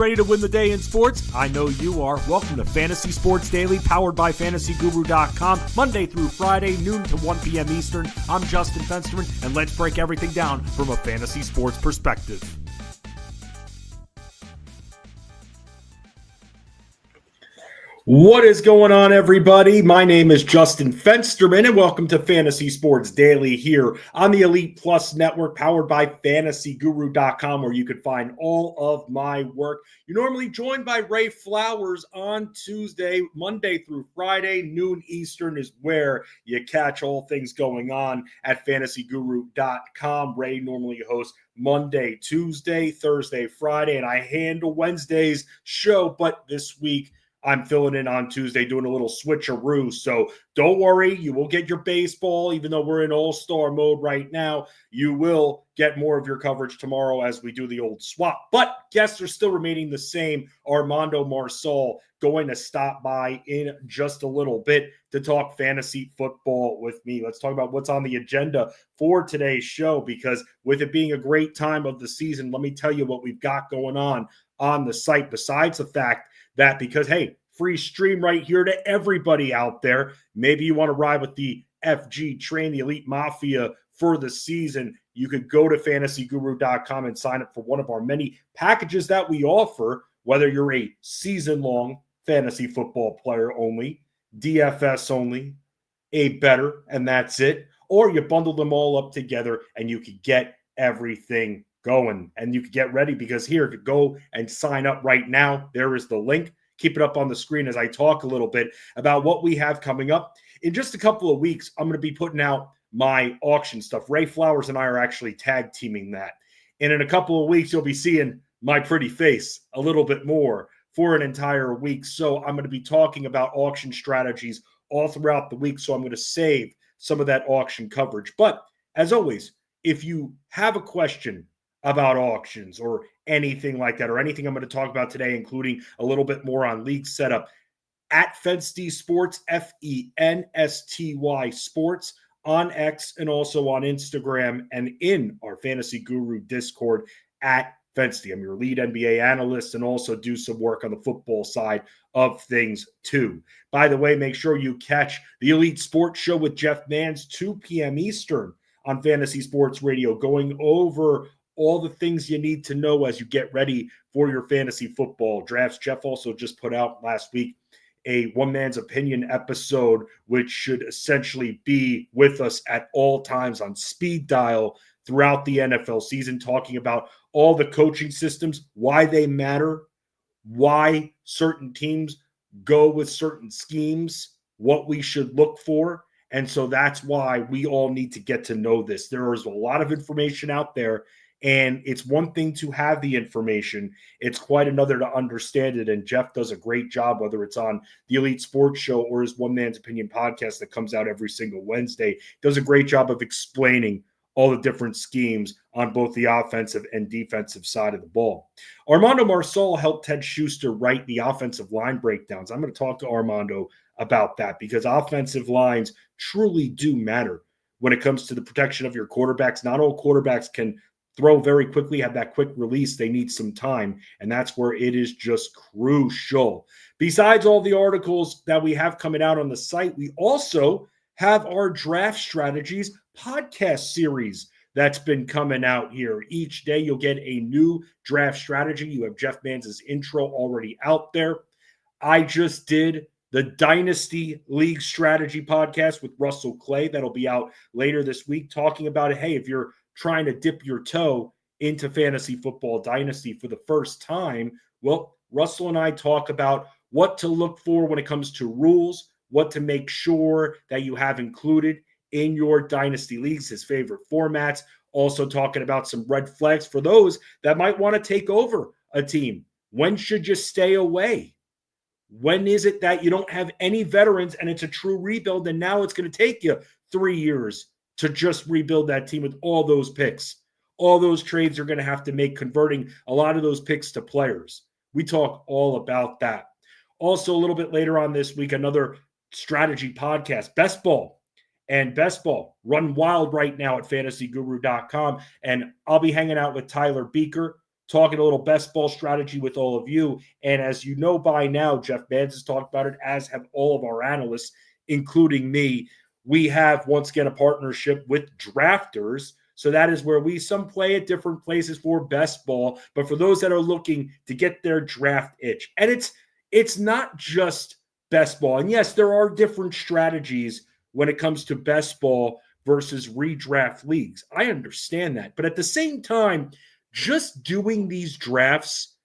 Ready to win the day in sports? I know you are. Welcome to Fantasy Sports Daily, powered by FantasyGuru.com, Monday through Friday, noon to 1 p.m. Eastern. I'm Justin Fensterman, and let's break everything down from a fantasy sports perspective. What is going on, everybody? My name is Justin Fensterman, and welcome to Fantasy Sports Daily here on the Elite Plus Network, powered by FantasyGuru.com, where you can find all of my work. You're normally joined by Ray Flowers on Tuesday, Monday through Friday, noon Eastern is where you catch all things going on at FantasyGuru.com. Ray normally hosts Monday, Tuesday, Thursday, Friday, and I handle Wednesday's show, but this week, I'm filling in on Tuesday, doing a little switcheroo. So don't worry, you will get your baseball, even though we're in all-star mode right now. You will get more of your coverage tomorrow as we do the old swap. But guests are still remaining the same. Armando Marsal going to stop by in just a little bit to talk fantasy football with me. Let's talk about what's on the agenda for today's show, because with it being a great time of the season, let me tell you what we've got going on the site, besides the fact that because, hey, free stream right here to everybody out there. Maybe you want to ride with the FG train, the Elite Mafia for the season. You could go to fantasyguru.com and sign up for one of our many packages that we offer, whether you're a season-long fantasy football player only, DFS only, a better, and that's it, or you bundle them all up together and you could get everything going, and you can get ready, because here, to go and sign up right now, there is the link. Keep it up on the screen as I talk a little bit about what we have coming up. In just a couple of weeks, I'm going to be putting out my auction stuff. Ray Flowers and I are actually tag teaming that. And in a couple of weeks, you'll be seeing my pretty face a little bit more for an entire week. So I'm going to be talking about auction strategies all throughout the week. So I'm going to save some of that auction coverage. But as always, if you have a question about auctions or anything like that, or anything I'm going to talk about today, including a little bit more on league setup, at Fensty Sports, FENSTY Sports, on X and also on Instagram, and in our Fantasy Guru Discord at Fensty. I'm your lead NBA analyst and also do some work on the football side of things too. By the way, make sure you catch the Elite Sports Show with Jeff Mans, 2 p.m. Eastern on Fantasy Sports Radio, going over all the things you need to know as you get ready for your fantasy football drafts. Jeff also just put out last week a One Man's Opinion episode, which should essentially be with us at all times on speed dial throughout the NFL season, talking about all the coaching systems, why they matter, why certain teams go with certain schemes, what we should look for. And so that's why we all need to get to know this. There is a lot of information out there, and it's one thing to have the information. It's quite another to understand it. And Jeff does a great job, whether it's on the Elite Sports Show or his One Man's Opinion podcast that comes out every single Wednesday. Does a great job of explaining all the different schemes on both the offensive and defensive side of the ball. Armando Marsal helped Ted Schuster write the offensive line breakdowns. I'm going to talk to Armando about that, because offensive lines truly do matter when it comes to the protection of your quarterbacks. Not all quarterbacks can throw very quickly, have that quick release. They need some time, and that's where it is just crucial. Besides all the articles that we have coming out on the site, we also have our Draft Strategies podcast series that's been coming out here. Each day you'll get a new draft strategy. You have Jeff Mans' intro already out there. I just did the Dynasty League Strategy podcast with Russell Clay. That'll be out later this week, talking about, hey, if you're trying to dip your toe into fantasy football dynasty for the first time, well, Russell and I talk about what to look for when it comes to rules, what to make sure that you have included in your dynasty leagues, his favorite formats, also talking about some red flags for those that might want to take over a team. When should you stay away? When is it that you don't have any veterans and it's a true rebuild, and now it's going to take you 3 years to just rebuild that team with all those picks? All those trades you're going to have to make, converting a lot of those picks to players. We talk all about that. Also, a little bit later on this week, another strategy podcast, Best Ball. And Best Ball run wild right now at fantasyguru.com. And I'll be hanging out with Tyler Beaker, talking a little best ball strategy with all of you. And as you know by now, Jeff Bands has talked about it, as have all of our analysts, including me. We have, once again, a partnership with Drafters. So that is where some play at different places for best ball. But for those that are looking to get their draft itch, and it's not just best ball. And yes, there are different strategies when it comes to best ball versus redraft leagues. I understand that. But at the same time, just doing these drafts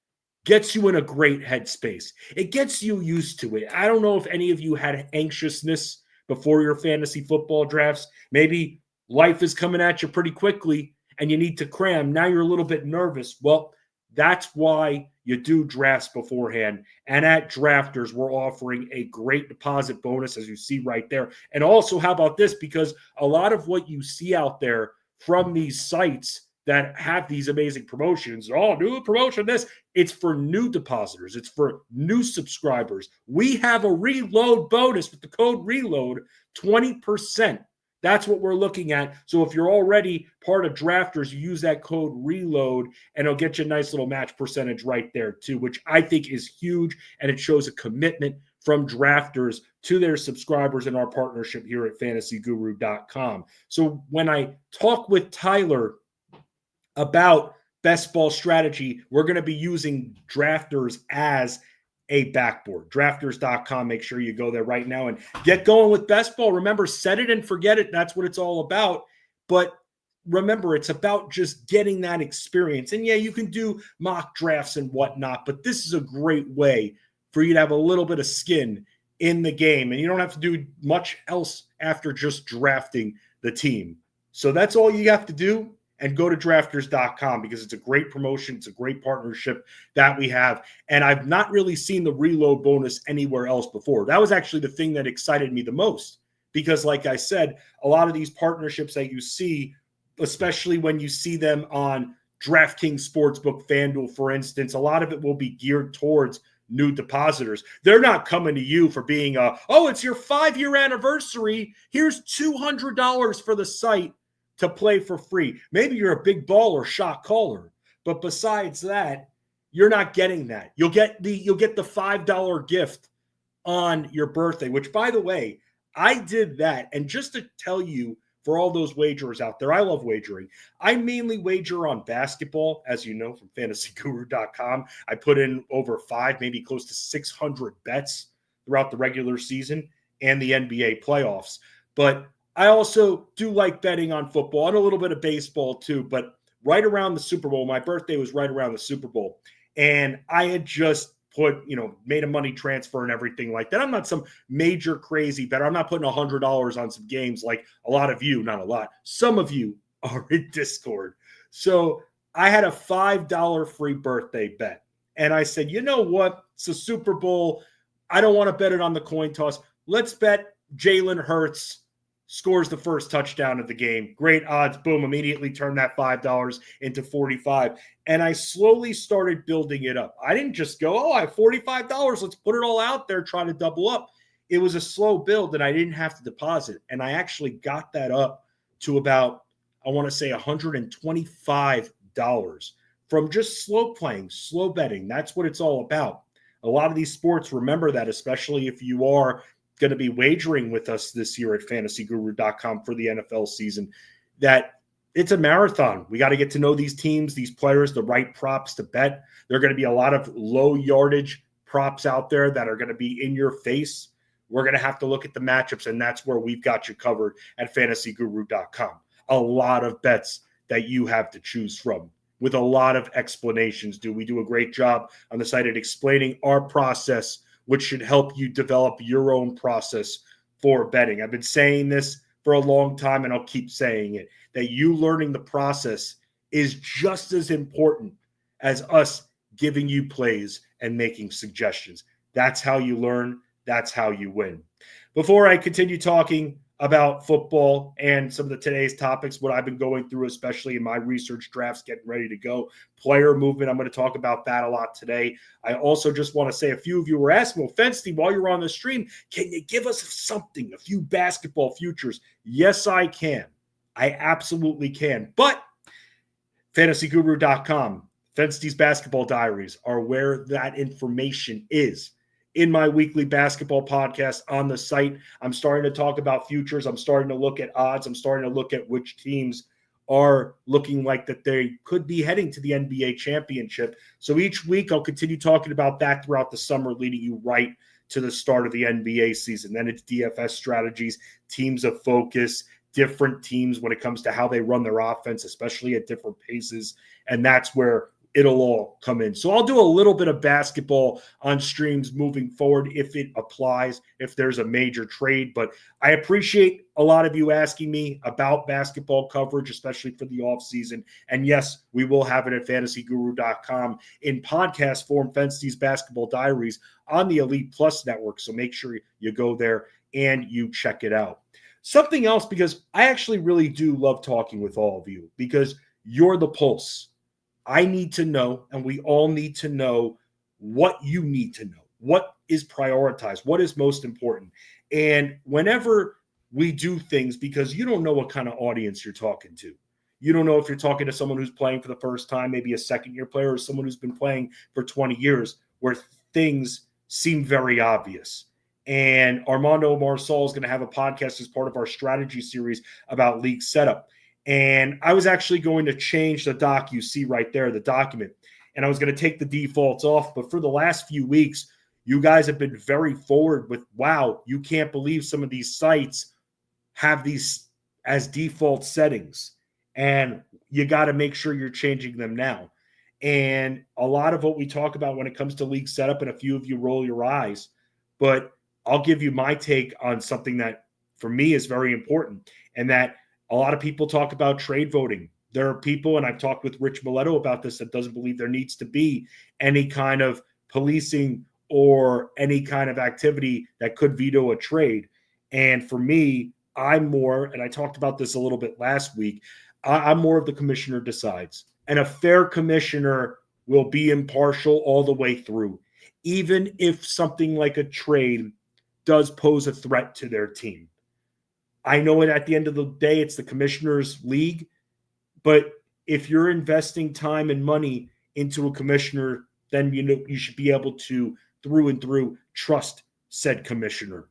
gets you in a great headspace. It gets you used to it. I don't know if any of you had anxiousness before your fantasy football drafts. Maybe life is coming at you pretty quickly and you need to cram. Now you're a little bit nervous. Well, that's why you do drafts beforehand. And at Drafters, we're offering a great deposit bonus, as you see right there. And also, how about this? Because a lot of what you see out there from these sites that have these amazing promotions, new promotion, it's for new depositors. It's for new subscribers. We have a reload bonus with the code RELOAD, 20%. That's what we're looking at. So if you're already part of Drafters, you use that code RELOAD, and it'll get you a nice little match percentage right there too, which I think is huge, and it shows a commitment from Drafters to their subscribers in our partnership here at fantasyguru.com. So when I talk with Tyler about best ball strategy, we're going to be using Drafters as a backboard. Drafters.com. Make sure you go there right now and get going with best ball. Remember, set it and forget it. That's what it's all about. But remember, it's about just getting that experience. And yeah, you can do mock drafts and whatnot, but this is a great way for you to have a little bit of skin in the game. And you don't have to do much else after just drafting the team. So that's all you have to do. And go to drafters.com because it's a great promotion. It's a great partnership that we have. And I've not really seen the reload bonus anywhere else before. That was actually the thing that excited me the most because, like I said, a lot of these partnerships that you see, especially when you see them on DraftKings Sportsbook, FanDuel, for instance, a lot of it will be geared towards new depositors. They're not coming to you for being it's your 5-year anniversary. Here's $200 for the site to play for free. Maybe you're a big baller shot caller, but besides that, you're not getting that. You'll get the $5 gift on your birthday, which, by the way, I did that. And just to tell you, for all those wagerers out there, I love wagering. I mainly wager on basketball, as you know, from fantasyguru.com. I put in over 5, maybe close to 600 bets throughout the regular season and the NBA playoffs. But I also do like betting on football and a little bit of baseball too, but right around the Super Bowl, my birthday was right around the Super Bowl, and I had just made a money transfer and everything like that. I'm not some major crazy better. I'm not putting $100 on some games like a lot of you, not a lot. Some of you are in Discord. So I had a $5 free birthday bet, and I said, you know what? It's a Super Bowl. I don't want to bet it on the coin toss. Let's bet Jalen Hurts scores the first touchdown of the game. Great odds. Boom. Immediately turned that $5 into $45. And I slowly started building it up. I didn't just go, I have $45. Let's put it all out there, try to double up. It was a slow build and I didn't have to deposit. And I actually got that up to about, I want to say $125 from just slow playing, slow betting. That's what it's all about. A lot of these sports, remember that, especially if you are going to be wagering with us this year at fantasyguru.com for the NFL season, that it's a marathon. We got to get to know these teams, these players, the right props to bet. There are going to be a lot of low yardage props out there that are going to be in your face. We're going to have to look at the matchups, and that's where we've got you covered at fantasyguru.com. A lot of bets that you have to choose from with a lot of explanations. We do a great job on the site at explaining our process, which should help you develop your own process for betting. I've been saying this for a long time, and I'll keep saying it, that you learning the process is just as important as us giving you plays and making suggestions. That's how you learn. That's how you win. Before I continue talking about football and some of today's topics, what I've been going through, especially in my research drafts, getting ready to go, player movement, I'm going to talk about that a lot today. I also just want to say, a few of you were asking, well, Fensty, while you're on the stream, can you give us something, a few basketball futures? Yes, I can. I absolutely can. But fantasyguru.com, Fensty's Basketball Diaries are where that information is. In my weekly basketball podcast on the site, I'm starting to talk about futures. I'm starting to look at odds. I'm starting to look at which teams are looking like that they could be heading to the NBA championship. So each week I'll continue talking about that throughout the summer, leading you right to the start of the NBA season. Then it's DFS strategies, teams of focus, different teams when it comes to how they run their offense, especially at different paces. And that's where it'll all come in. So I'll do a little bit of basketball on streams moving forward if it applies, if there's a major trade. But I appreciate a lot of you asking me about basketball coverage, especially for the offseason. And yes, we will have it at fantasyguru.com in podcast form, Fensty's Basketball Diaries on the Elite Plus network. So make sure you go there and you check it out. Something else, because I actually really do love talking with all of you, because you're the pulse. I need to know, and we all need to know what you need to know. What is prioritized? What is most important? And whenever we do things, because you don't know what kind of audience you're talking to. You don't know if you're talking to someone who's playing for the first time, maybe a second-year player, or someone who's been playing for 20 years, where things seem very obvious. And Armando Marsal is going to have a podcast as part of our strategy series about league setup. And I was actually going to change the doc you see right there, the document, and I was going to take the defaults off. But for the last few weeks, you guys have been very forward with, wow, you can't believe some of these sites have these as default settings. And you got to make sure you're changing them now. And a lot of what we talk about when it comes to league setup, and a few of you roll your eyes, but I'll give you my take on something that for me is very important, and that a lot of people talk about trade voting. There are people, and I've talked with Rich Mileto about this, that doesn't believe there needs to be any kind of policing or any kind of activity that could veto a trade. And for me, I'm more, and I talked about this a little bit last week, I'm more of the commissioner decides. And a fair commissioner will be impartial all the way through, even if something like a trade does pose a threat to their team. I know it at the end of the day, it's the commissioner's league, but if you're investing time and money into a commissioner, then you should be able to, through and through, trust said commissioner.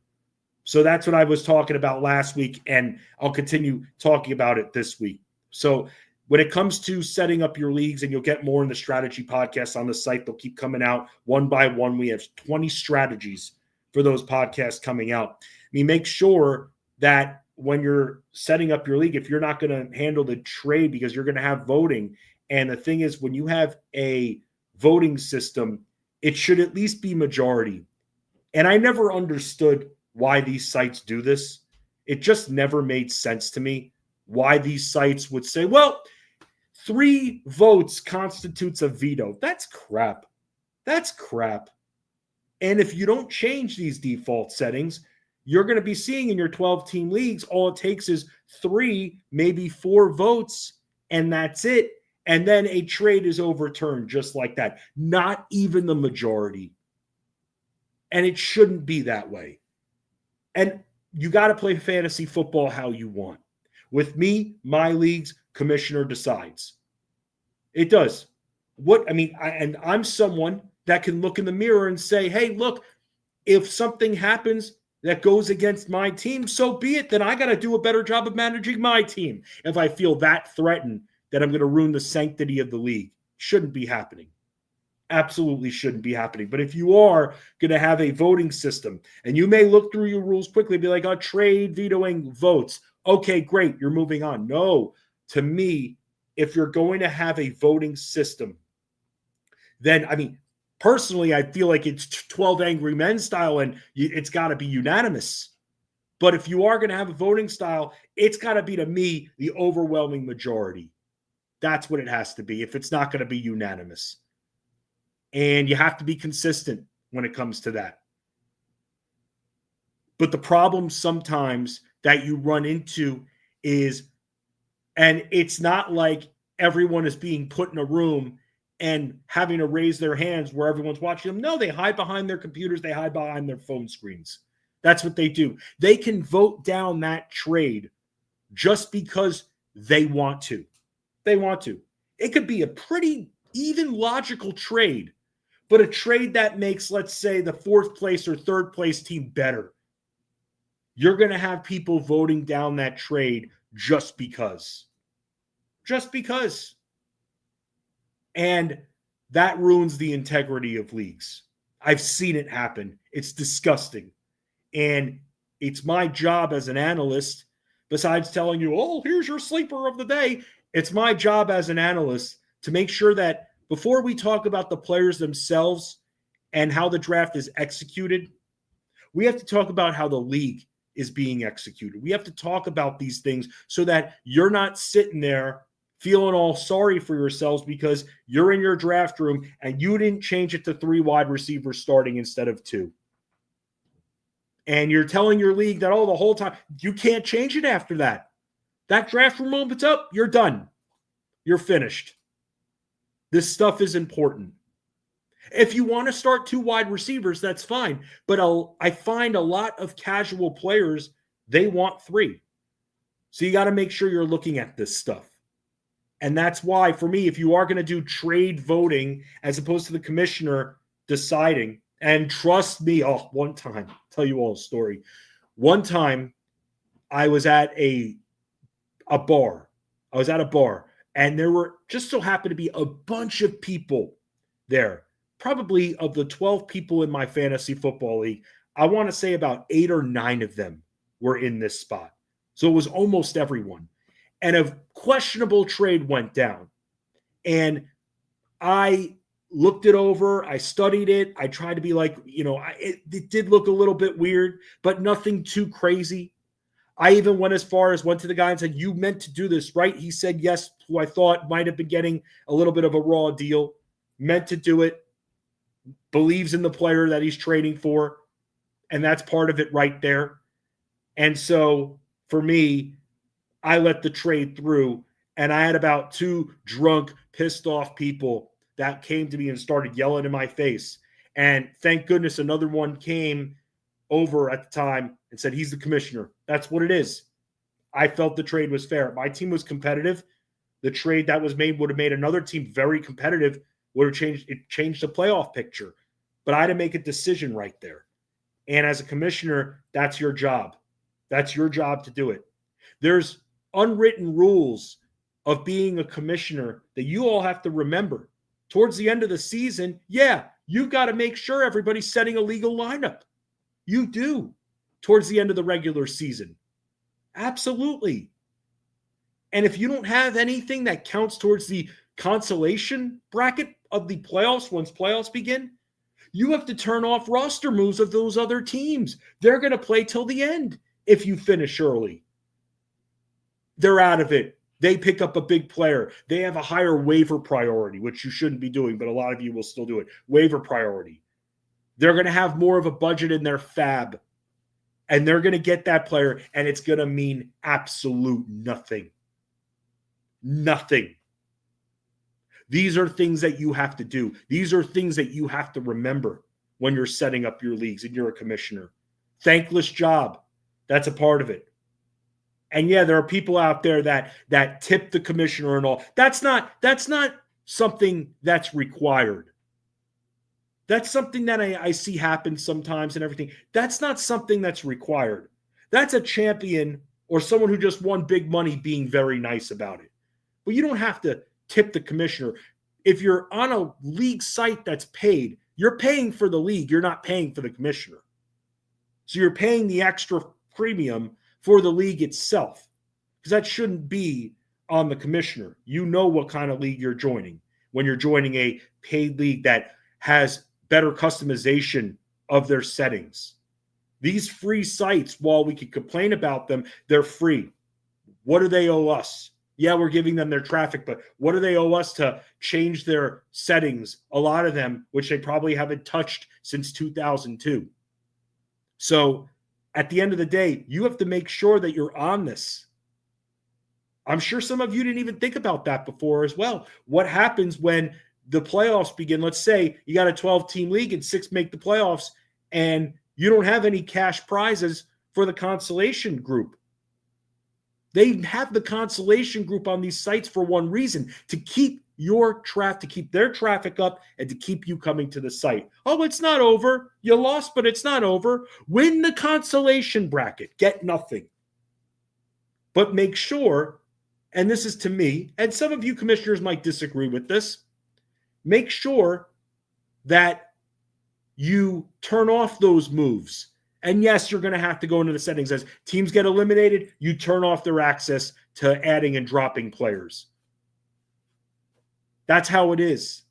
So that's what I was talking about last week, and I'll continue talking about it this week. So when it comes to setting up your leagues, and you'll get more in the strategy podcasts on the site, they'll keep coming out one by one. We have 20 strategies for those podcasts coming out. I mean, make sure that when you're setting up your league, if you're not going to handle the trade because you're going to have voting, and the thing is, when you have a voting system, it should at least be majority. And I never understood why these sites do this. It just never made sense to me why these sites would say, well, 3 votes constitutes a veto. That's crap. That's crap. And if you don't change these default settings, you're going to be seeing in your 12-team leagues, all it takes is 3, maybe 4 votes, and that's it. And then a trade is overturned just like that. Not even the majority. And it shouldn't be that way. And you got to play fantasy football how you want. With me, my leagues, commissioner decides. It does. I'm someone that can look in the mirror and say, hey, look, if something happens that goes against my team, so be it. Then I got to do a better job of managing my team. If I feel that threatened that I'm going to ruin the sanctity of the league, shouldn't be happening. Absolutely shouldn't be happening. But if you are going to have a voting system, and you may look through your rules quickly, be like, trade vetoing votes. Okay, great. You're moving on. No, to me, if you're going to have a voting system, then, personally, I feel like it's 12 Angry Men style, and it's got to be unanimous. But if you are going to have a voting style, it's got to be, to me, the overwhelming majority. That's what it has to be if it's not going to be unanimous. And you have to be consistent when it comes to that. But the problem sometimes that you run into is, and it's not like everyone is being put in a room and having to raise their hands where everyone's watching them. No, they hide behind their computers. They hide behind their phone screens. That's what they do. They can vote down that trade just because they want to. They want to. It could be a pretty even logical trade, but a trade that makes, let's say, the 4th place or 3rd place team better, you're going to have people voting down that trade just because. Just because. And that ruins the integrity of leagues. I've seen it happen. It's disgusting. And it's my job as an analyst, besides telling you, oh, here's your sleeper of the day, it's my job as an analyst to make sure that before we talk about the players themselves and how the draft is executed, we have to talk about how the league is being executed. We have to talk about these things so that you're not sitting there feeling all sorry for yourselves because you're in your draft room and you didn't change it to 3 wide receivers starting instead of 2. And you're telling your league that, oh, the whole time, you can't change it after that. That draft room opens up, you're done. You're finished. This stuff is important. If you want to start 2 wide receivers, that's fine. But I find a lot of casual players, they want 3. So you got to make sure you're looking at this stuff. And that's why, for me, if you are going to do trade voting as opposed to the commissioner deciding, and trust me, one time, I'll tell you all a story. One time, I was at a bar. I was at a bar, and there were just so happened to be a bunch of people there. Probably of the 12 people in my fantasy football league, I want to say about 8 or 9 of them were in this spot. So it was almost everyone. And a questionable trade went down. And I looked it over. I studied it. I tried to be like, it did look a little bit weird, but nothing too crazy. I even went as far as went to the guy and said, you meant to do this, right? He said yes, who I thought might have been getting a little bit of a raw deal, meant to do it, believes in the player that he's trading for, and that's part of it right there. And so for me, I let the trade through, and I had about 2 drunk, pissed off people that came to me and started yelling in my face. And thank goodness another one came over at the time and said, he's the commissioner. That's what it is. I felt the trade was fair. My team was competitive. The trade that was made would have made another team very competitive, would have changed the playoff picture. But I had to make a decision right there. And as a commissioner, that's your job. That's your job to do it. There's unwritten rules of being a commissioner that you all have to remember. Towards the end of the season, you've got to make sure everybody's setting a legal lineup. You do. Towards the end of the regular season. Absolutely. And if you don't have anything that counts towards the consolation bracket of the playoffs, once playoffs begin, you have to turn off roster moves of those other teams. They're going to play till the end if you finish early. They're out of it. They pick up a big player. They have a higher waiver priority, which you shouldn't be doing, but a lot of you will still do it. Waiver priority. They're going to have more of a budget in their fab, and they're going to get that player, and it's going to mean absolute nothing. Nothing. These are things that you have to do. These are things that you have to remember when you're setting up your leagues and you're a commissioner. Thankless job. That's a part of it. And there are people out there that tip the commissioner and all. That's not something that's required. That's something that I see happen sometimes and everything. That's not something that's required. That's a champion or someone who just won big money being very nice about it. But you don't have to tip the commissioner. If you're on a league site that's paid, you're paying for the league. You're not paying for the commissioner. So you're paying the extra premium for the league itself, because that shouldn't be on the commissioner. You know what kind of league you're joining when you're joining a paid league that has better customization of their settings. These free sites, while we could complain about them, they're free. What do they owe us? Yeah, we're giving them their traffic, but what do they owe us to change their settings? A lot of them, which they probably haven't touched since 2002. So at the end of the day, you have to make sure that you're on this. I'm sure some of you didn't even think about that before as well. What happens when the playoffs begin? Let's say you got a 12-team league and 6 make the playoffs, and you don't have any cash prizes for the consolation group. They have the consolation group on these sites for one reason, to keep your traffic, to keep their traffic up, and to keep you coming to the site. Oh, it's not over. You lost, but it's not over. Win the consolation bracket. Get nothing. But make sure, and this is to me, and some of you commissioners might disagree with this, make sure that you turn off those moves. And yes, you're going to have to go into the settings. As teams get eliminated, you turn off their access to adding and dropping players. That's how it is.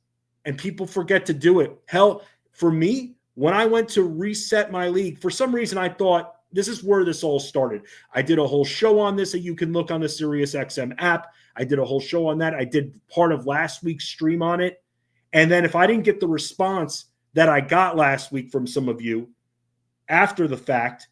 And people forget to do it. Hell, for me, when I went to reset my league, for some reason I thought, this is where this all started. I did a whole show on this that you can look on the SiriusXM app. I did a whole show on that. I did part of last week's stream on it. And then if I didn't get the response that I got last week from some of you after the fact,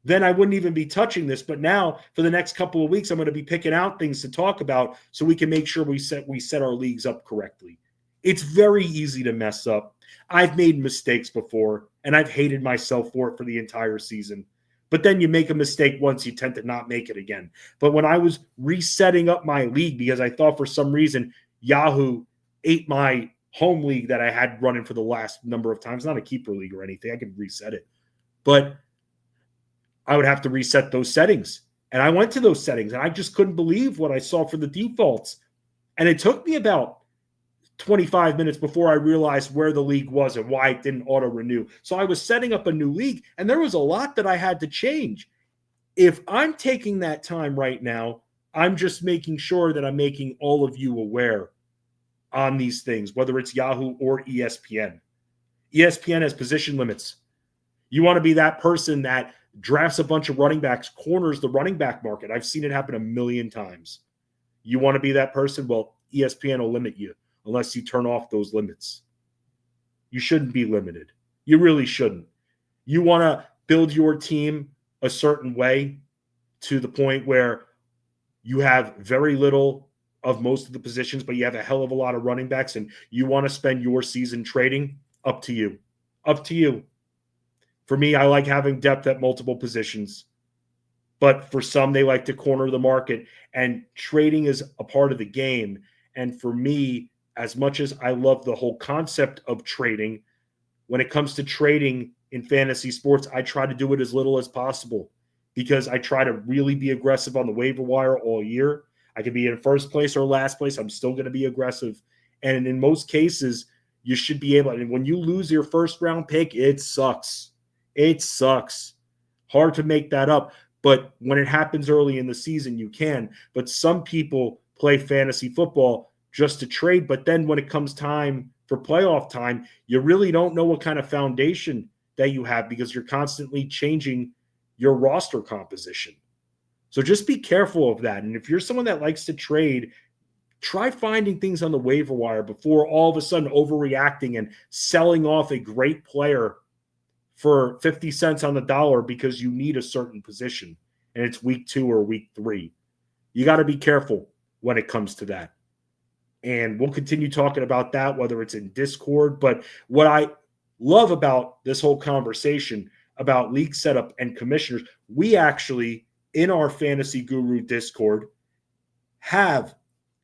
then I wouldn't even be touching this. But now for the next couple of weeks, I'm going to be picking out things to talk about so we can make sure we set our leagues up correctly. It's very easy to mess up. I've made mistakes before, and I've hated myself for it for the entire season. But then you make a mistake once, you tend to not make it again. But when I was resetting up my league, because I thought for some reason Yahoo ate my home league that I had running for the last number of times, not a keeper league or anything, I could reset it. But I would have to reset those settings. And I went to those settings, and I just couldn't believe what I saw for the defaults. And it took me about 25 minutes before I realized where the league was and why it didn't auto-renew. So I was setting up a new league, and there was a lot that I had to change. If I'm taking that time right now, I'm just making sure that I'm making all of you aware on these things, whether it's Yahoo or ESPN. ESPN has position limits. You want to be that person that drafts a bunch of running backs, corners the running back market. I've seen it happen a million times. You want to be that person? Well, ESPN will limit you unless you turn off those limits. You shouldn't be limited. You really shouldn't. You want to build your team a certain way to the point where you have very little of most of the positions, but you have a hell of a lot of running backs, and you want to spend your season trading, up to you. Up to you. For me, I like having depth at multiple positions. But for some, they like to corner the market. And trading is a part of the game. And for me, as much as I love the whole concept of trading, when it comes to trading in fantasy sports, I try to do it as little as possible because I try to really be aggressive on the waiver wire all year. I could be in first place or last place. I'm still going to be aggressive. And in most cases, you should be able – and when you lose your first-round pick, it sucks. It sucks. Hard to make that up. But when it happens early in the season, you can. But some people play fantasy football just to trade. But then when it comes time for playoff time, you really don't know what kind of foundation that you have because you're constantly changing your roster composition. So just be careful of that. And if you're someone that likes to trade, try finding things on the waiver wire before all of a sudden overreacting and selling off a great player for 50 cents on the dollar because you need a certain position and it's week 2 or week 3. You got to be careful when it comes to that. And we'll continue talking about that, whether it's in Discord. But what I love about this whole conversation about league setup and commissioners, we actually, in our Fantasy Guru Discord, have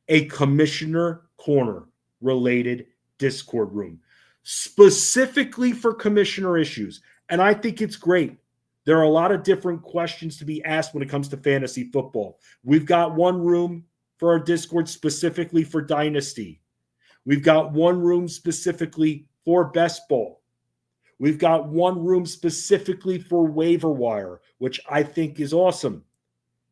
a commissioner corner related Discord room specifically for commissioner issues. And I think it's great. There are a lot of different questions to be asked when it comes to fantasy football. We've got one room for our Discord specifically for Dynasty. We've got one room specifically for Best Ball. We've got one room specifically for waiver wire, which I think is awesome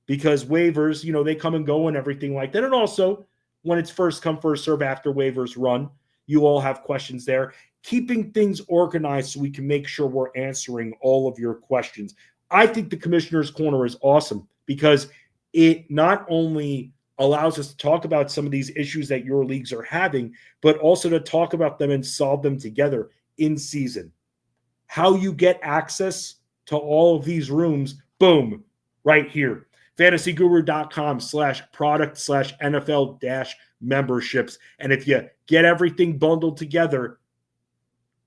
because waivers, you know, they come and go and everything like that. And also when it's first come, first serve after waivers run, you all have questions there. Keeping things organized so we can make sure we're answering all of your questions. I think the Commissioner's Corner is awesome because it not only allows us to talk about some of these issues that your leagues are having, but also to talk about them and solve them together in season. How you get access to all of these rooms, boom, right here. fantasyguru.com/product/NFL-memberships. And if you get everything bundled together,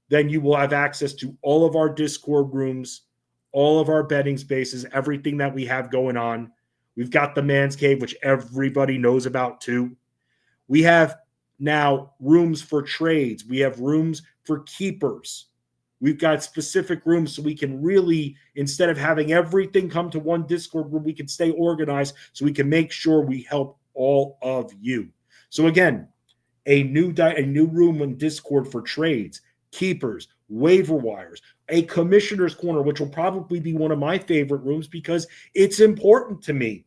then you will have access to all of our Discord rooms, all of our betting spaces, everything that we have going on. We've got the Man's Cave, which everybody knows about too. We have now rooms for trades. We have rooms for keepers. We've got specific rooms so we can really, instead of having everything come to one Discord room, we can stay organized so we can make sure we help all of you. So again, a new room in Discord for trades, keepers, waiver wires, a commissioner's corner, which will probably be one of my favorite rooms because it's important to me.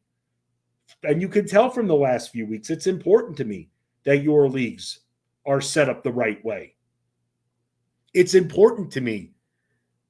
And you can tell from the last few weeks, it's important to me that your leagues are set up the right way. It's important to me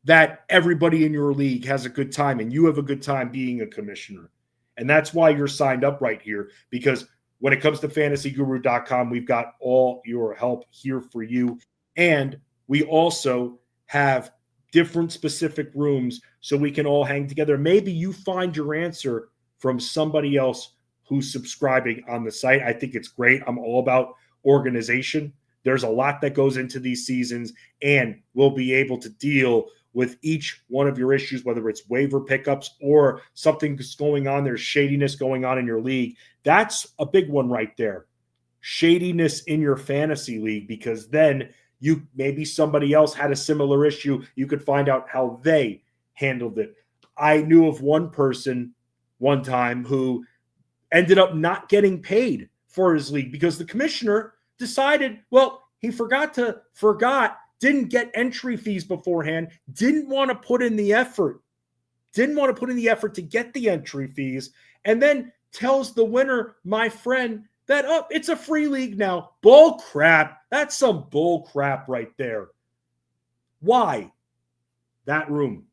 that everybody in your league has a good time and you have a good time being a commissioner. And that's why you're signed up right here, because when it comes to fantasyguru.com, we've got all your help here for you. And we also have different specific rooms so we can all hang together. Maybe you find your answer from somebody else who's subscribing on the site. I think it's great. I'm all about organization. There's a lot that goes into these seasons, and we'll be able to deal with each one of your issues, whether it's waiver pickups or something that's going on. There's shadiness going on in your league. That's a big one right there. Shadiness in your fantasy league, because then maybe somebody else had a similar issue. You could find out how they handled it. I knew of one person one time who ended up not getting paid for his league because the commissioner decided, well, he didn't get entry fees beforehand, didn't want to put in the effort to get the entry fees, and then tells the winner, my friend, that, oh, it's a free league now. Bull crap. That's some bull crap right there. Why? That room,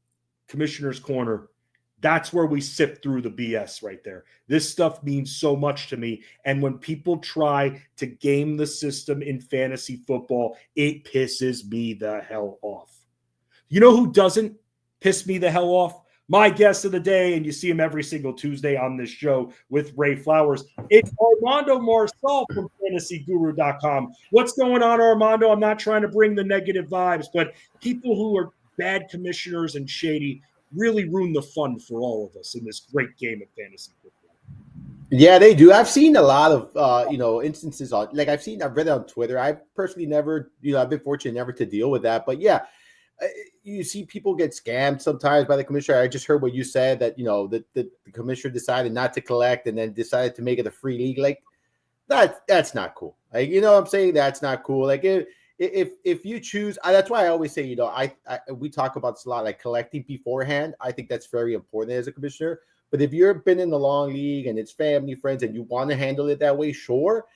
Commissioner's Corner, that's where we sift through the BS right there. This stuff means so much to me. And when people try to game the system in fantasy football, it pisses me the hell off. You know who doesn't piss me the hell off? My guest of the day, and you see him every single Tuesday on this show with Ray Flowers. It's Armando Marsal from fantasyguru.com. What's going on, Armando? I'm not trying to bring the negative vibes, but people who are bad commissioners and shady really ruin the fun for all of us in this great game of fantasy football. Yeah, they do. I've seen a lot of instances on, like I've read it on Twitter. I personally never, I've been fortunate never to deal with that. But yeah, you see people get scammed sometimes by the commissioner. I just heard what you said, that the commissioner decided not to collect and then decided to make it a free league. Like that's not cool. Like, what I'm saying, that's not cool. Like if you choose, that's why I always say, we talk about this a lot, like collecting beforehand. I think that's very important as a commissioner. But if you've been in the long league and it's family, friends, and you want to handle it that way, sure.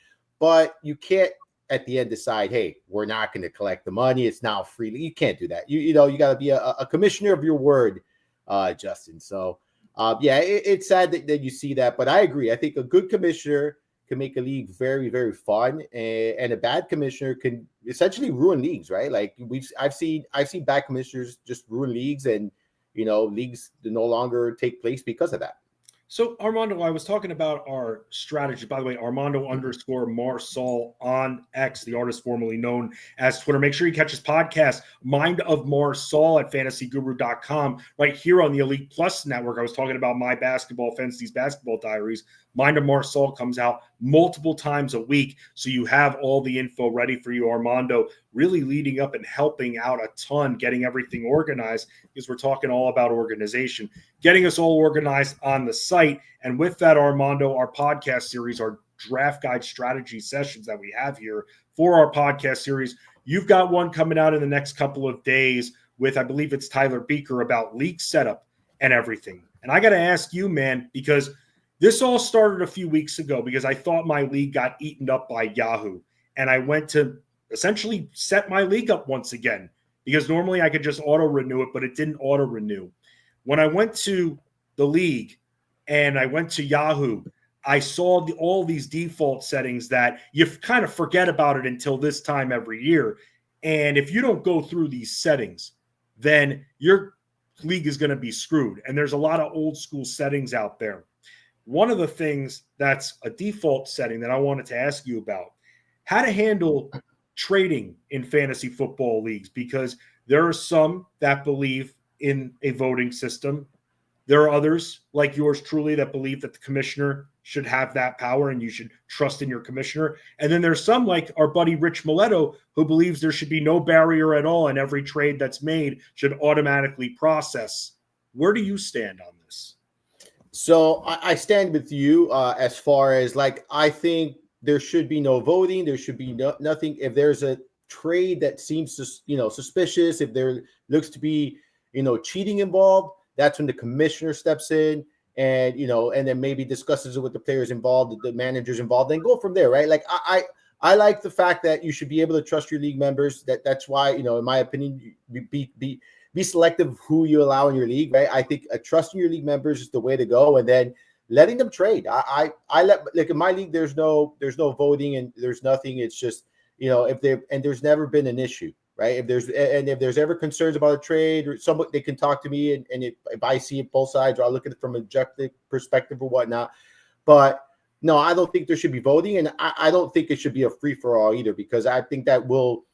But you can't at the end decide, hey, we're not going to collect the money. It's now free. You can't do that. You got to be a commissioner of your word, Justin. So, it's sad that you see that. But I agree. I think a good commissioner can make a league very, very fun, and a bad commissioner can essentially ruin leagues, right? Like I've seen bad commissioners just ruin leagues, and leagues no longer take place because of that. So, Armando, I was talking about our strategy. By the way, Armando_Marsal on X, the artist formerly known as Twitter. Make sure you catch his podcast, Mind of Marsal, at fantasyguru.com, right here on the Elite Plus network. I was talking about my basketball, Fantasy's Basketball Diaries. Mind of Marsal comes out multiple times a week, so you have all the info ready for you. Armando really leading up and helping out a ton, getting everything organized, because we're talking all about organization, getting us all organized on the site. And with that, Armando, our podcast series, our draft guide strategy sessions that we have here for our podcast series, you've got one coming out in the next couple of days with, I believe it's Tyler Beaker, about league setup and everything. And I got to ask you, man, because this all started a few weeks ago because I thought my league got eaten up by Yahoo. And I went to essentially set my league up once again, because normally I could just auto-renew it, but it didn't auto-renew. When I went to the league and I went to Yahoo, I saw all these default settings that you kind of forget about it until this time every year. And if you don't go through these settings, then your league is going to be screwed. And there's a lot of old school settings out there. One of the things that's a default setting that I wanted to ask you about, how to handle trading in fantasy football leagues, because there are some that believe in a voting system. There are others like yours truly that believe that the commissioner should have that power and you should trust in your commissioner. And then there's some like our buddy Rich Mileto who believes there should be no barrier at all and every trade that's made should automatically process. Where do you stand on this? So I stand with you as far as like, I think there should be no voting. There should be nothing. If there's a trade that seems suspicious, if there looks to be, cheating involved, that's when the commissioner steps in and, and then maybe discusses it with the players involved, the managers involved, and go from there, right? Like I like the fact that you should be able to trust your league members. That's why, in my opinion, be selective of who you allow in your league, right? I think trusting your league members is the way to go, and then letting them trade. I let, like in my league, there's no voting and there's nothing. It's just, if there's never been an issue, right? If there's ever concerns about a trade or somebody, they can talk to me, and if I see it both sides, or I look at it from an objective perspective or whatnot. But no, I don't think there should be voting, and I don't think it should be a free for all either, because I think that will,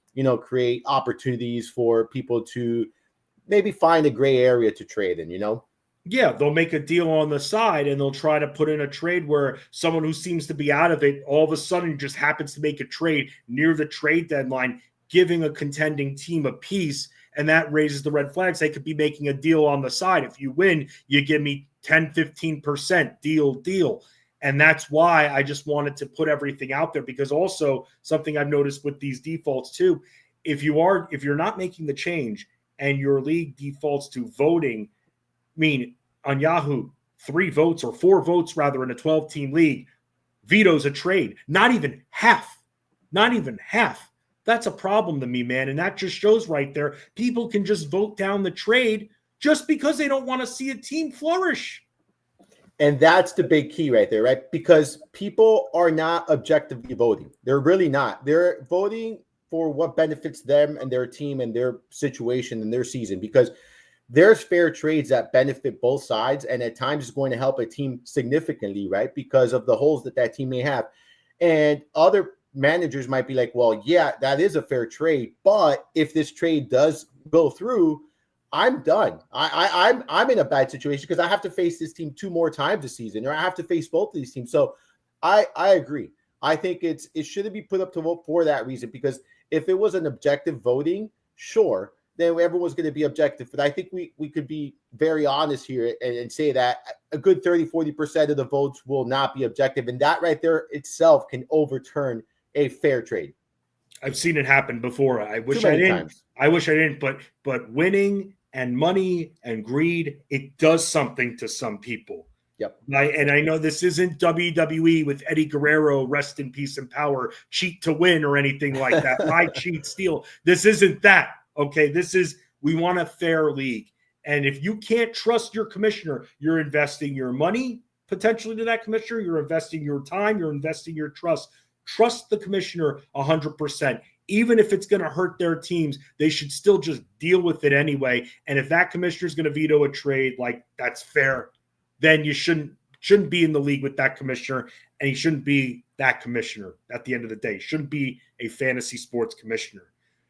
create opportunities for people to maybe find a gray area to trade in, Yeah, they'll make a deal on the side and they'll try to put in a trade where someone who seems to be out of it all of a sudden just happens to make a trade near the trade deadline, giving a contending team a piece, and that raises the red flags. They could be making a deal on the side. If you win, you give me 10, 15% deal. And that's why I just wanted to put everything out there, because also something I've noticed with these defaults too, if you're not making the change and your league defaults to voting, on Yahoo, 3 votes or 4 votes rather in a 12-team league, vetoes a trade. Not even half. That's a problem to me, man. And that just shows right there, people can just vote down the trade just because they don't want to see a team flourish. And that's the big key right there, right? Because people are not objectively voting. They're really not. They're voting for what benefits them and their team and their situation and their season, because there's fair trades that benefit both sides, and at times it's going to help a team significantly, right? Because of the holes that team may have. And other managers might be like, well, yeah, that is a fair trade, but if this trade does go through, I'm done. I'm in a bad situation because I have to face this team 2 more times this season, or I have to face both of these teams. So I agree. I think it shouldn't be put up to vote for that reason, because if it was an objective voting, sure, then everyone's going to be objective. But I think we could be very honest here and say that a good 30-40% of the votes will not be objective. And that right there itself can overturn a fair trade. I've seen it happen before. I wish I didn't, but winning and money and greed, it does something to some people. Yep. And I know this isn't WWE with Eddie Guerrero, rest in peace and power, cheat to win or anything like that. Lie, cheat, steal. This isn't that. Okay, we want a fair league. And if you can't trust your commissioner, you're investing your money potentially to that commissioner, you're investing your time, you're investing your trust. Trust the commissioner 100%. Even if it's going to hurt their teams, they should still just deal with it anyway. And if that commissioner is going to veto a trade, like that's fair, then you shouldn't be in the league with that commissioner, and he shouldn't be that commissioner at the end of the day. He shouldn't be a fantasy sports commissioner.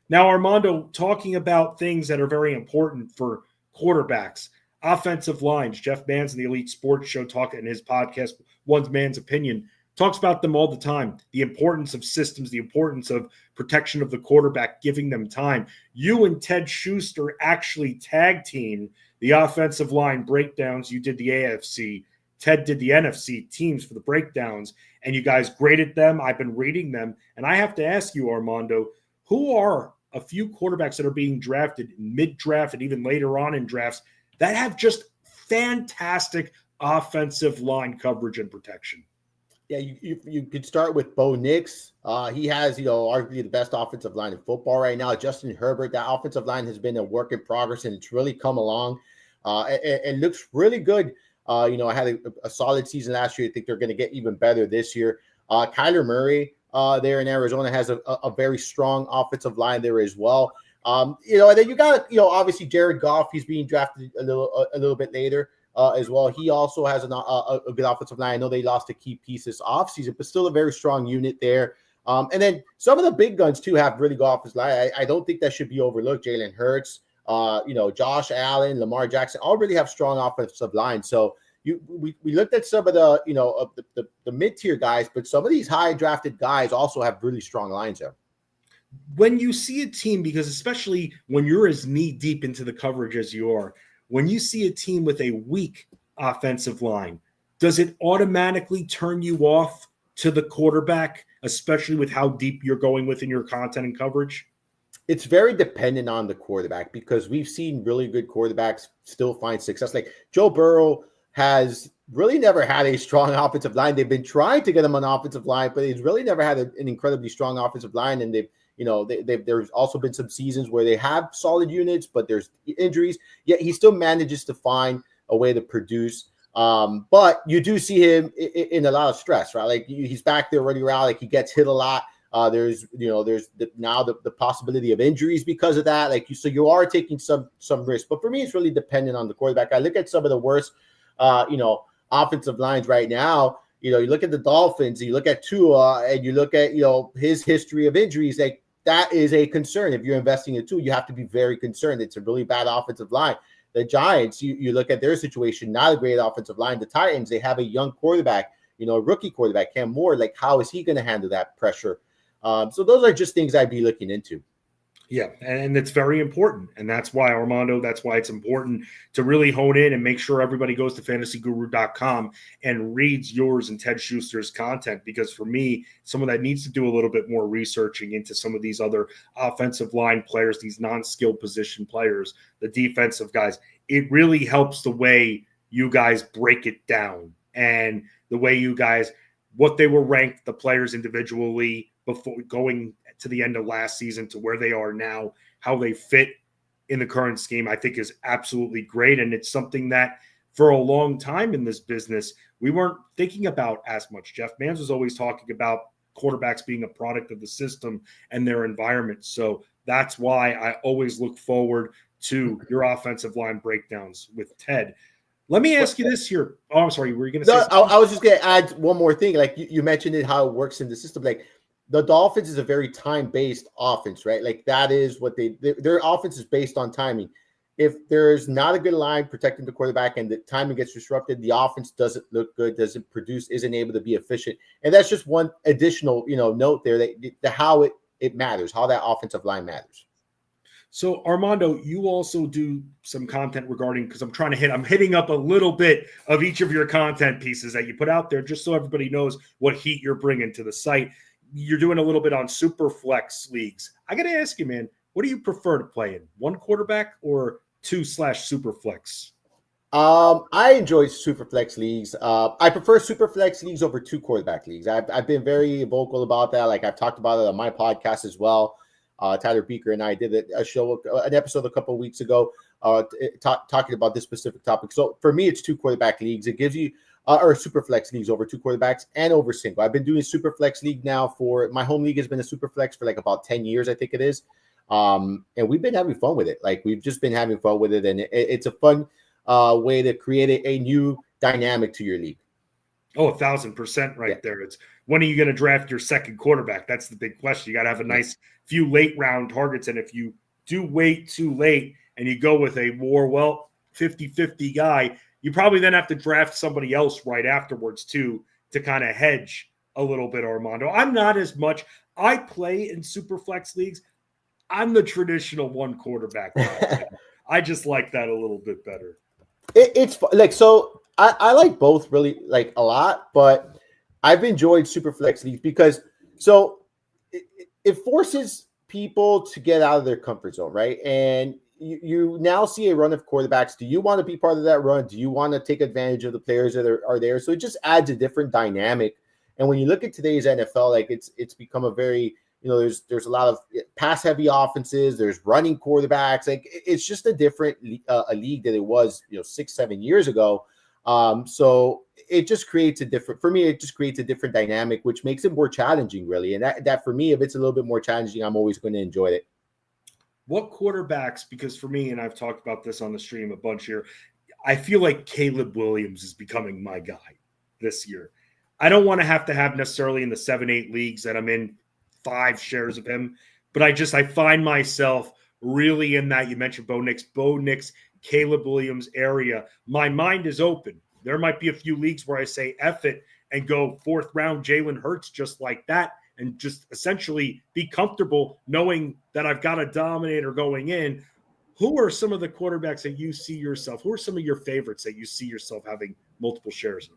Now, Armando, talking about things that are very important for quarterbacks, offensive lines. Jeff Mans in the Elite Sports Show talking in his podcast, One Man's Opinion, talks about them all the time. The importance of systems, the importance of protection of the quarterback, giving them time. You and Ted Schuster actually tag team the offensive line breakdowns. You did the AFC. Ted did the NFC teams for the breakdowns, and you guys graded them. I've been reading them, and I have to ask you, Armando, who are a few quarterbacks that are being drafted mid-draft and even later on in drafts that have just fantastic offensive line coverage and protection? Yeah, you could start with Bo Nix. He has, arguably the best offensive line in football right now. Justin Herbert, that offensive line has been a work in progress, and it's really come along. It looks really good. I had a solid season last year. I think they're going to get even better this year. Kyler Murray there in Arizona has a very strong offensive line there as well. And then you got, obviously Jared Goff. He's being drafted a little bit later as well. He also has a good offensive line. I know they lost a key piece this offseason, but still a very strong unit there. And then some of the big guns too have really good offensive line. I don't think that should be overlooked. Jalen Hurts, Josh Allen, Lamar Jackson, all really have strong offensive lines. So we looked at some of the, of the mid-tier guys, but some of these high drafted guys also have really strong lines there. When you see a team, because especially when you're as knee deep into the coverage as you are, when you see a team with a weak offensive line, does it automatically turn you off to the quarterback, especially with how deep you're going within your content and coverage? It's very dependent on the quarterback, because we've seen really good quarterbacks still find success. Like Joe Burrow has really never had a strong offensive line. They've been trying to get him an offensive line, but he's really never had an incredibly strong offensive line. And there's also been some seasons where they have solid units, but there's injuries. Yet he still manages to find a way to produce. But you do see him in a lot of stress, right? Like he's back there running around, like he gets hit a lot. There's now the possibility of injuries because of that. So you are taking some risk. But for me, it's really dependent on the quarterback. I look at some of the worst, offensive lines right now. You look at the Dolphins, and you look at Tua, and you look at his history of injuries. Like that is a concern. If you're investing in Tua, you have to be very concerned. It's a really bad offensive line. The Giants, you look at their situation, not a great offensive line. The Titans, they have a young quarterback, a rookie quarterback, Cam Moore. Like how is he going to handle that pressure? So those are just things I'd be looking into. Yeah, and it's very important. And that's why, Armando, that's why it's important to really hone in and make sure everybody goes to fantasyguru.com and reads yours and Ted Schuster's content. Because for me, someone that needs to do a little bit more researching into some of these other offensive line players, these non-skilled position players, the defensive guys, it really helps the way you guys break it down and the way you guys, what they were ranked, the players individually, before going to the end of last season to where they are now, how they fit in the current scheme, I think is absolutely great. And it's something that for a long time in this business, we weren't thinking about as much. Jeff Mans was always talking about quarterbacks being a product of the system and their environment. So that's why I always look forward to your offensive line breakdowns with Ted. Let me ask you this here. Oh, I'm sorry. Were you going to say something? I was just going to add one more thing. Like you mentioned it, how it works in the system. Like the Dolphins is a very time-based offense, right? Like that is what their offense is based on timing. If there's not a good line protecting the quarterback and the timing gets disrupted, the offense doesn't look good, doesn't produce, isn't able to be efficient. And that's just one additional, note there that how it matters, how that offensive line matters. So Armando, you also do some content regarding, because I'm hitting up a little bit of each of your content pieces that you put out there, just so everybody knows what heat you're bringing to the site. You're doing a little bit on super flex leagues. I got to ask you, man, what do you prefer to play in? One quarterback or 2/super flex? I enjoy super flex leagues. I prefer super flex leagues over 2 quarterback leagues. I've been very vocal about that. Like I've talked about it on my podcast as well. Tyler Beaker and I did an episode a couple of weeks ago, talking about this specific topic. So for me, it's 2 quarterback leagues. It gives you or super flex leagues over 2 quarterbacks and over single. I've been doing super flex league now for my home league has been a super flex for like about 10 years, I think it is. And we've been having fun with it. Like we've just been having fun with it. And it's a fun way to create a new dynamic to your league. Oh, 1,000% right there. It's when are you going to draft your second quarterback? That's the big question. You got to have a nice few late round targets. And if you do wait too late and you go with a more, 50-50 guy, you probably then have to draft somebody else right afterwards too, to kind of hedge a little bit, Armando. I'm not as much. I play in super flex leagues. I'm the traditional 1 quarterback guy. I just like that a little bit better. It's like, so I like both really like a lot, but I've enjoyed super flex leagues because it forces people to get out of their comfort zone, right? And you now see a run of quarterbacks. Do you want to be part of that run? Do you want to take advantage of the players that are there? So it just adds a different dynamic. And when you look at today's NFL, like it's become a very, there's a lot of pass heavy offenses. There's running quarterbacks. Like it's just a different a league that it was, 6-7 years ago. So it just creates it just creates a different dynamic, which makes it more challenging, really. And that for me, if it's a little bit more challenging, I'm always going to enjoy it. What quarterbacks, because for me, and I've talked about this on the stream a bunch here, I feel like Caleb Williams is becoming my guy this year. I don't want to have necessarily in the 7-8 leagues that I'm in 5 shares of him, but I find myself really in that. You mentioned Bo Nix, Caleb Williams area. My mind is open. There might be a few leagues where I say F it and go 4th round Jalen Hurts just like that and just essentially be comfortable knowing that I've got a dominator going in. Who are some of the quarterbacks that you see yourself? Who are some of your favorites that you see yourself having multiple shares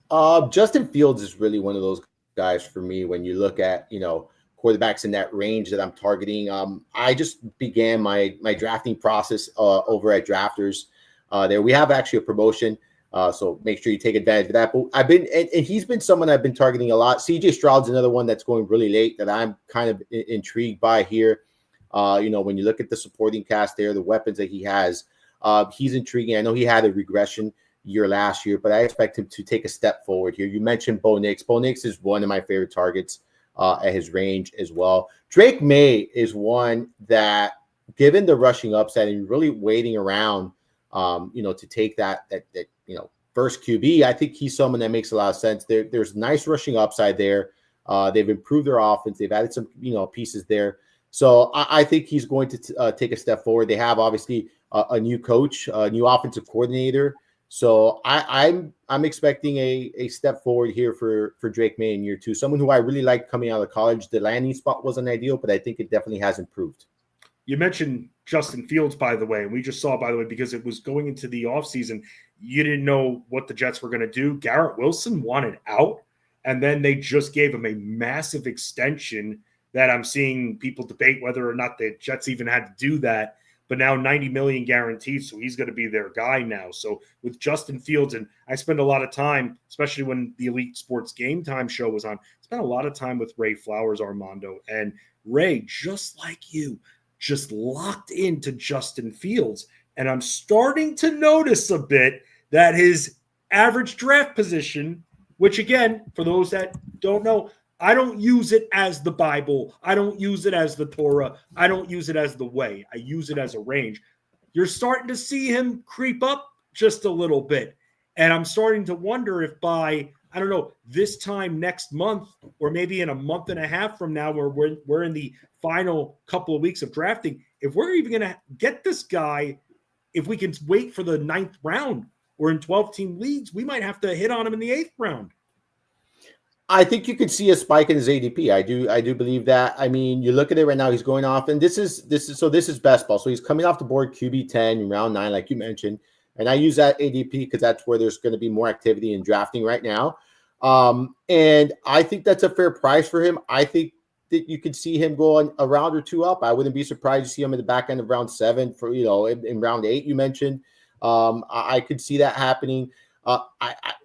of? Justin Fields is really one of those guys for me when you look at, quarterbacks in that range that I'm targeting. I just began my drafting process over at Drafters. There we have actually a promotion, so make sure you take advantage of that. But I've been and he's been someone I've been targeting a lot. CJ Stroud's another one that's going really late that I'm kind of intrigued by here. When you look at the supporting cast there, the weapons that he has, he's intriguing. I know he had a regression year last year, but I expect him to take a step forward here. You mentioned Bo Nix. Bo Nix is one of my favorite targets at his range as well. Drake May is one that, given the rushing upside and really waiting around, to take that first QB, I think he's someone that makes a lot of sense. There's nice rushing upside there. They've improved their offense. They've added some, pieces there. So I think he's going to take a step forward. They have obviously a new coach, a new offensive coordinator. So I'm expecting a step forward here for Drake May in year 2. Someone who I really liked coming out of college. The landing spot wasn't ideal, but I think it definitely has improved. You mentioned Justin Fields, by the way, and we just saw, by the way, because it was going into the offseason, you didn't know what the Jets were going to do. Garrett Wilson wanted out, and then they just gave him a massive extension that I'm seeing people debate whether or not the Jets even had to do that. But now $90 million guaranteed, so he's going to be their guy now. So with Justin Fields, and I spend a lot of time, especially when the Elite Sports Game Time show was on, spent a lot of time with Ray Flowers, Armando. And Ray, just like you, just locked into Justin Fields. And I'm starting to notice a bit that his average draft position, which again, for those that don't know, I don't use it as the Bible. I don't use it as the Torah. I don't use it as the way. I use it as a range. You're starting to see him creep up just a little bit. And I'm starting to wonder if by, I don't know, this time next month, or maybe in a month and a half from now, where we're in the final couple of weeks of drafting, if we're even going to get this guy, if we can wait for the 9th round or in 12-team leagues, we might have to hit on him in the 8th round. I think you could see a spike in his ADP. I do believe that. I mean, you look at it right now, he's going off, and this is best ball. So he's coming off the board QB 10 in round 9, like you mentioned. And I use that ADP because that's where there's going to be more activity in drafting right now. And I think that's a fair price for him. I think that you could see him going a round or 2 up. I wouldn't be surprised to see him in the back end of round 7 for, in round 8 you mentioned. I could see that happening.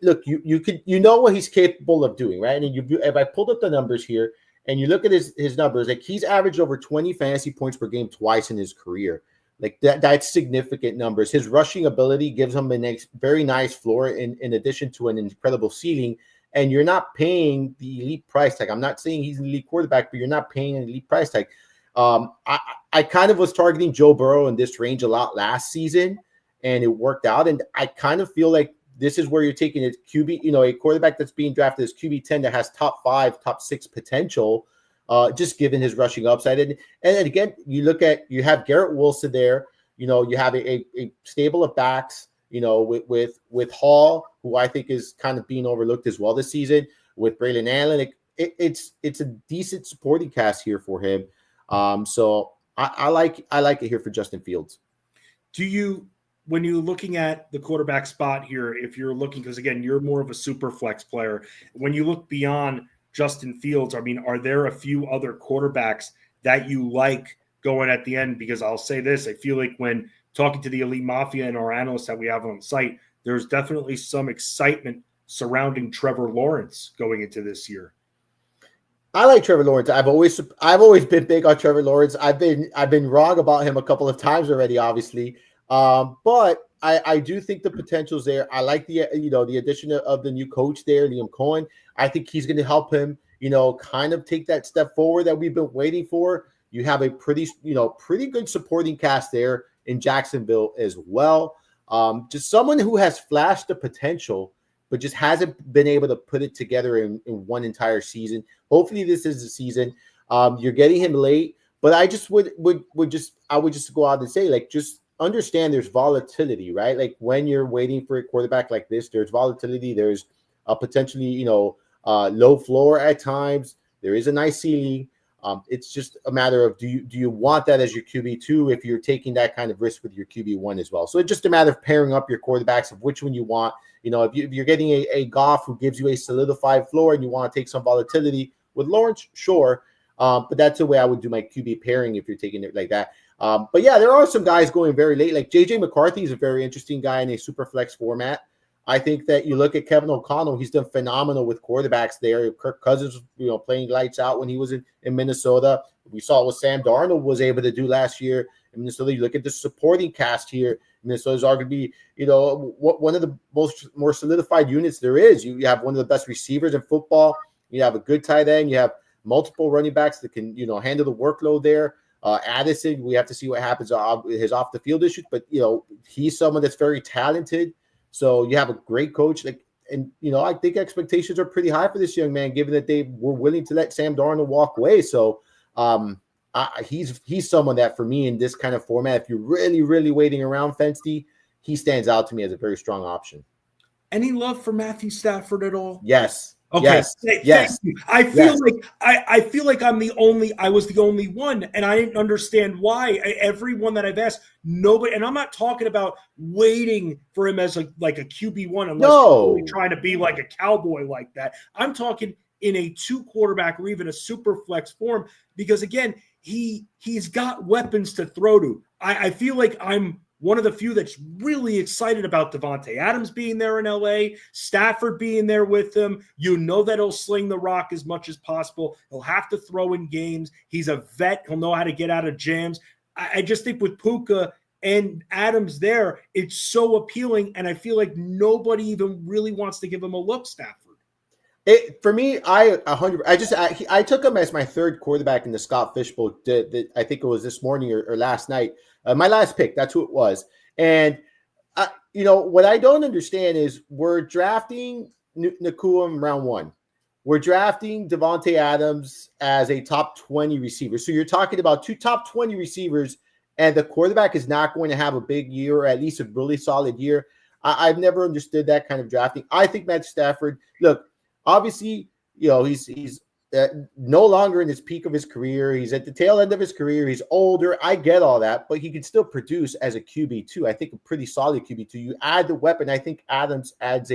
Look, you could, what he's capable of doing, right? And if I pulled up the numbers here and you look at his numbers, like he's averaged over 20 fantasy points per game twice in his career. Like that's significant numbers. His rushing ability gives him a very nice floor in addition to an incredible ceiling. And you're not paying the elite price tag. I'm not saying he's an elite quarterback, but you're not paying an elite price tag. I kind of was targeting Joe Burrow in this range a lot last season, and it worked out. And I kind of feel like this is where you're taking a QB, a quarterback that's being drafted as QB 10 that has top 5, top 6 potential, just given his rushing upside. And again, you have Garrett Wilson there. You have a stable of backs, with Hall, who I think is kind of being overlooked as well this season, with Braylon Allen. It's a decent supporting cast here for him. So I like it here for Justin Fields. When you're looking at the quarterback spot here, if you're looking, because again, you're more of a super flex player, when you look beyond Justin Fields, I mean, are there a few other quarterbacks that you like going at the end? Because I'll say this, I feel like when talking to the Elite Mafia and our analysts that we have on site, there's definitely some excitement surrounding Trevor Lawrence going into this year. I like Trevor Lawrence. I've always been big on Trevor Lawrence. I've been wrong about him a couple of times already, obviously. But I do think the potential's there. I like the addition of the new coach there, Liam Cohen. I think he's going to help him, kind of take that step forward that we've been waiting for. You have a pretty good supporting cast there in Jacksonville as well. Just someone who has flashed the potential, but just hasn't been able to put it together in one entire season. Hopefully this is the season. You're getting him late, But I just would just go out and say, like, just understand there's volatility, right? Like when you're waiting for a quarterback like this, there's volatility. There's a potentially, low floor at times. There is a nice ceiling. It's just a matter of do you want that as your QB2 if you're taking that kind of risk with your QB1 as well. So it's just a matter of pairing up your quarterbacks of which one you want. If you're getting a Goff who gives you a solidified floor and you want to take some volatility with Lawrence, sure. But that's the way I would do my QB pairing if you're taking it like that. But yeah, there are some guys going very late. Like JJ McCarthy is a very interesting guy in a super flex format. I think that you look at Kevin O'Connell, he's done phenomenal with quarterbacks there. Kirk Cousins, playing lights out when he was in Minnesota. We saw what Sam Darnold was able to do last year in Minnesota. You look at the supporting cast here. Minnesota's arguably, one of the more solidified units there is. You have one of the best receivers in football. You have a good tight end. You have multiple running backs that can, handle the workload there. Addison, we have to see what happens with his off the field issues, but he's someone that's very talented. So you have a great coach, I think expectations are pretty high for this young man, given that they were willing to let Sam Darnold walk away. So he's someone that, for me, in this kind of format, if you're really, really waiting around Fensty, he stands out to me as a very strong option. Any love for Matthew Stafford at all? Yes. Okay. Yes. Thank you. I feel like I was the only one, and I didn't understand why. Everyone that I've asked, nobody, and I'm not talking about waiting for him as a QB1 unless you're really trying to be like a cowboy like that. I'm talking in a 2 quarterback or even a super flex form, because again, he's got weapons to throw to. I feel like I'm one of the few that's really excited about Davante Adams being there in LA, Stafford being there with him. That he'll sling the rock as much as possible. He'll have to throw in games. He's a vet. He'll know how to get out of jams. I just think with Puka and Adams there, it's so appealing, and I feel like nobody even really wants to give him a look, Stafford. For me, I took him as my 3rd quarterback in the Scott Fishbowl. I think it was this morning or last night. My last pick, that's who it was. And what I don't understand is we're drafting Nakua in round 1. We're drafting Davante Adams as a top 20 receiver. So you're talking about 2 top 20 receivers, and the quarterback is not going to have a big year, or at least a really solid year. I've never understood that kind of drafting. I think Matt Stafford, look, obviously, he's no longer in his peak of his career. He's at the tail end of his career. He's older. I get all that, but he can still produce as a QB2. I think a pretty solid QB2. You add the weapon. I think Adams adds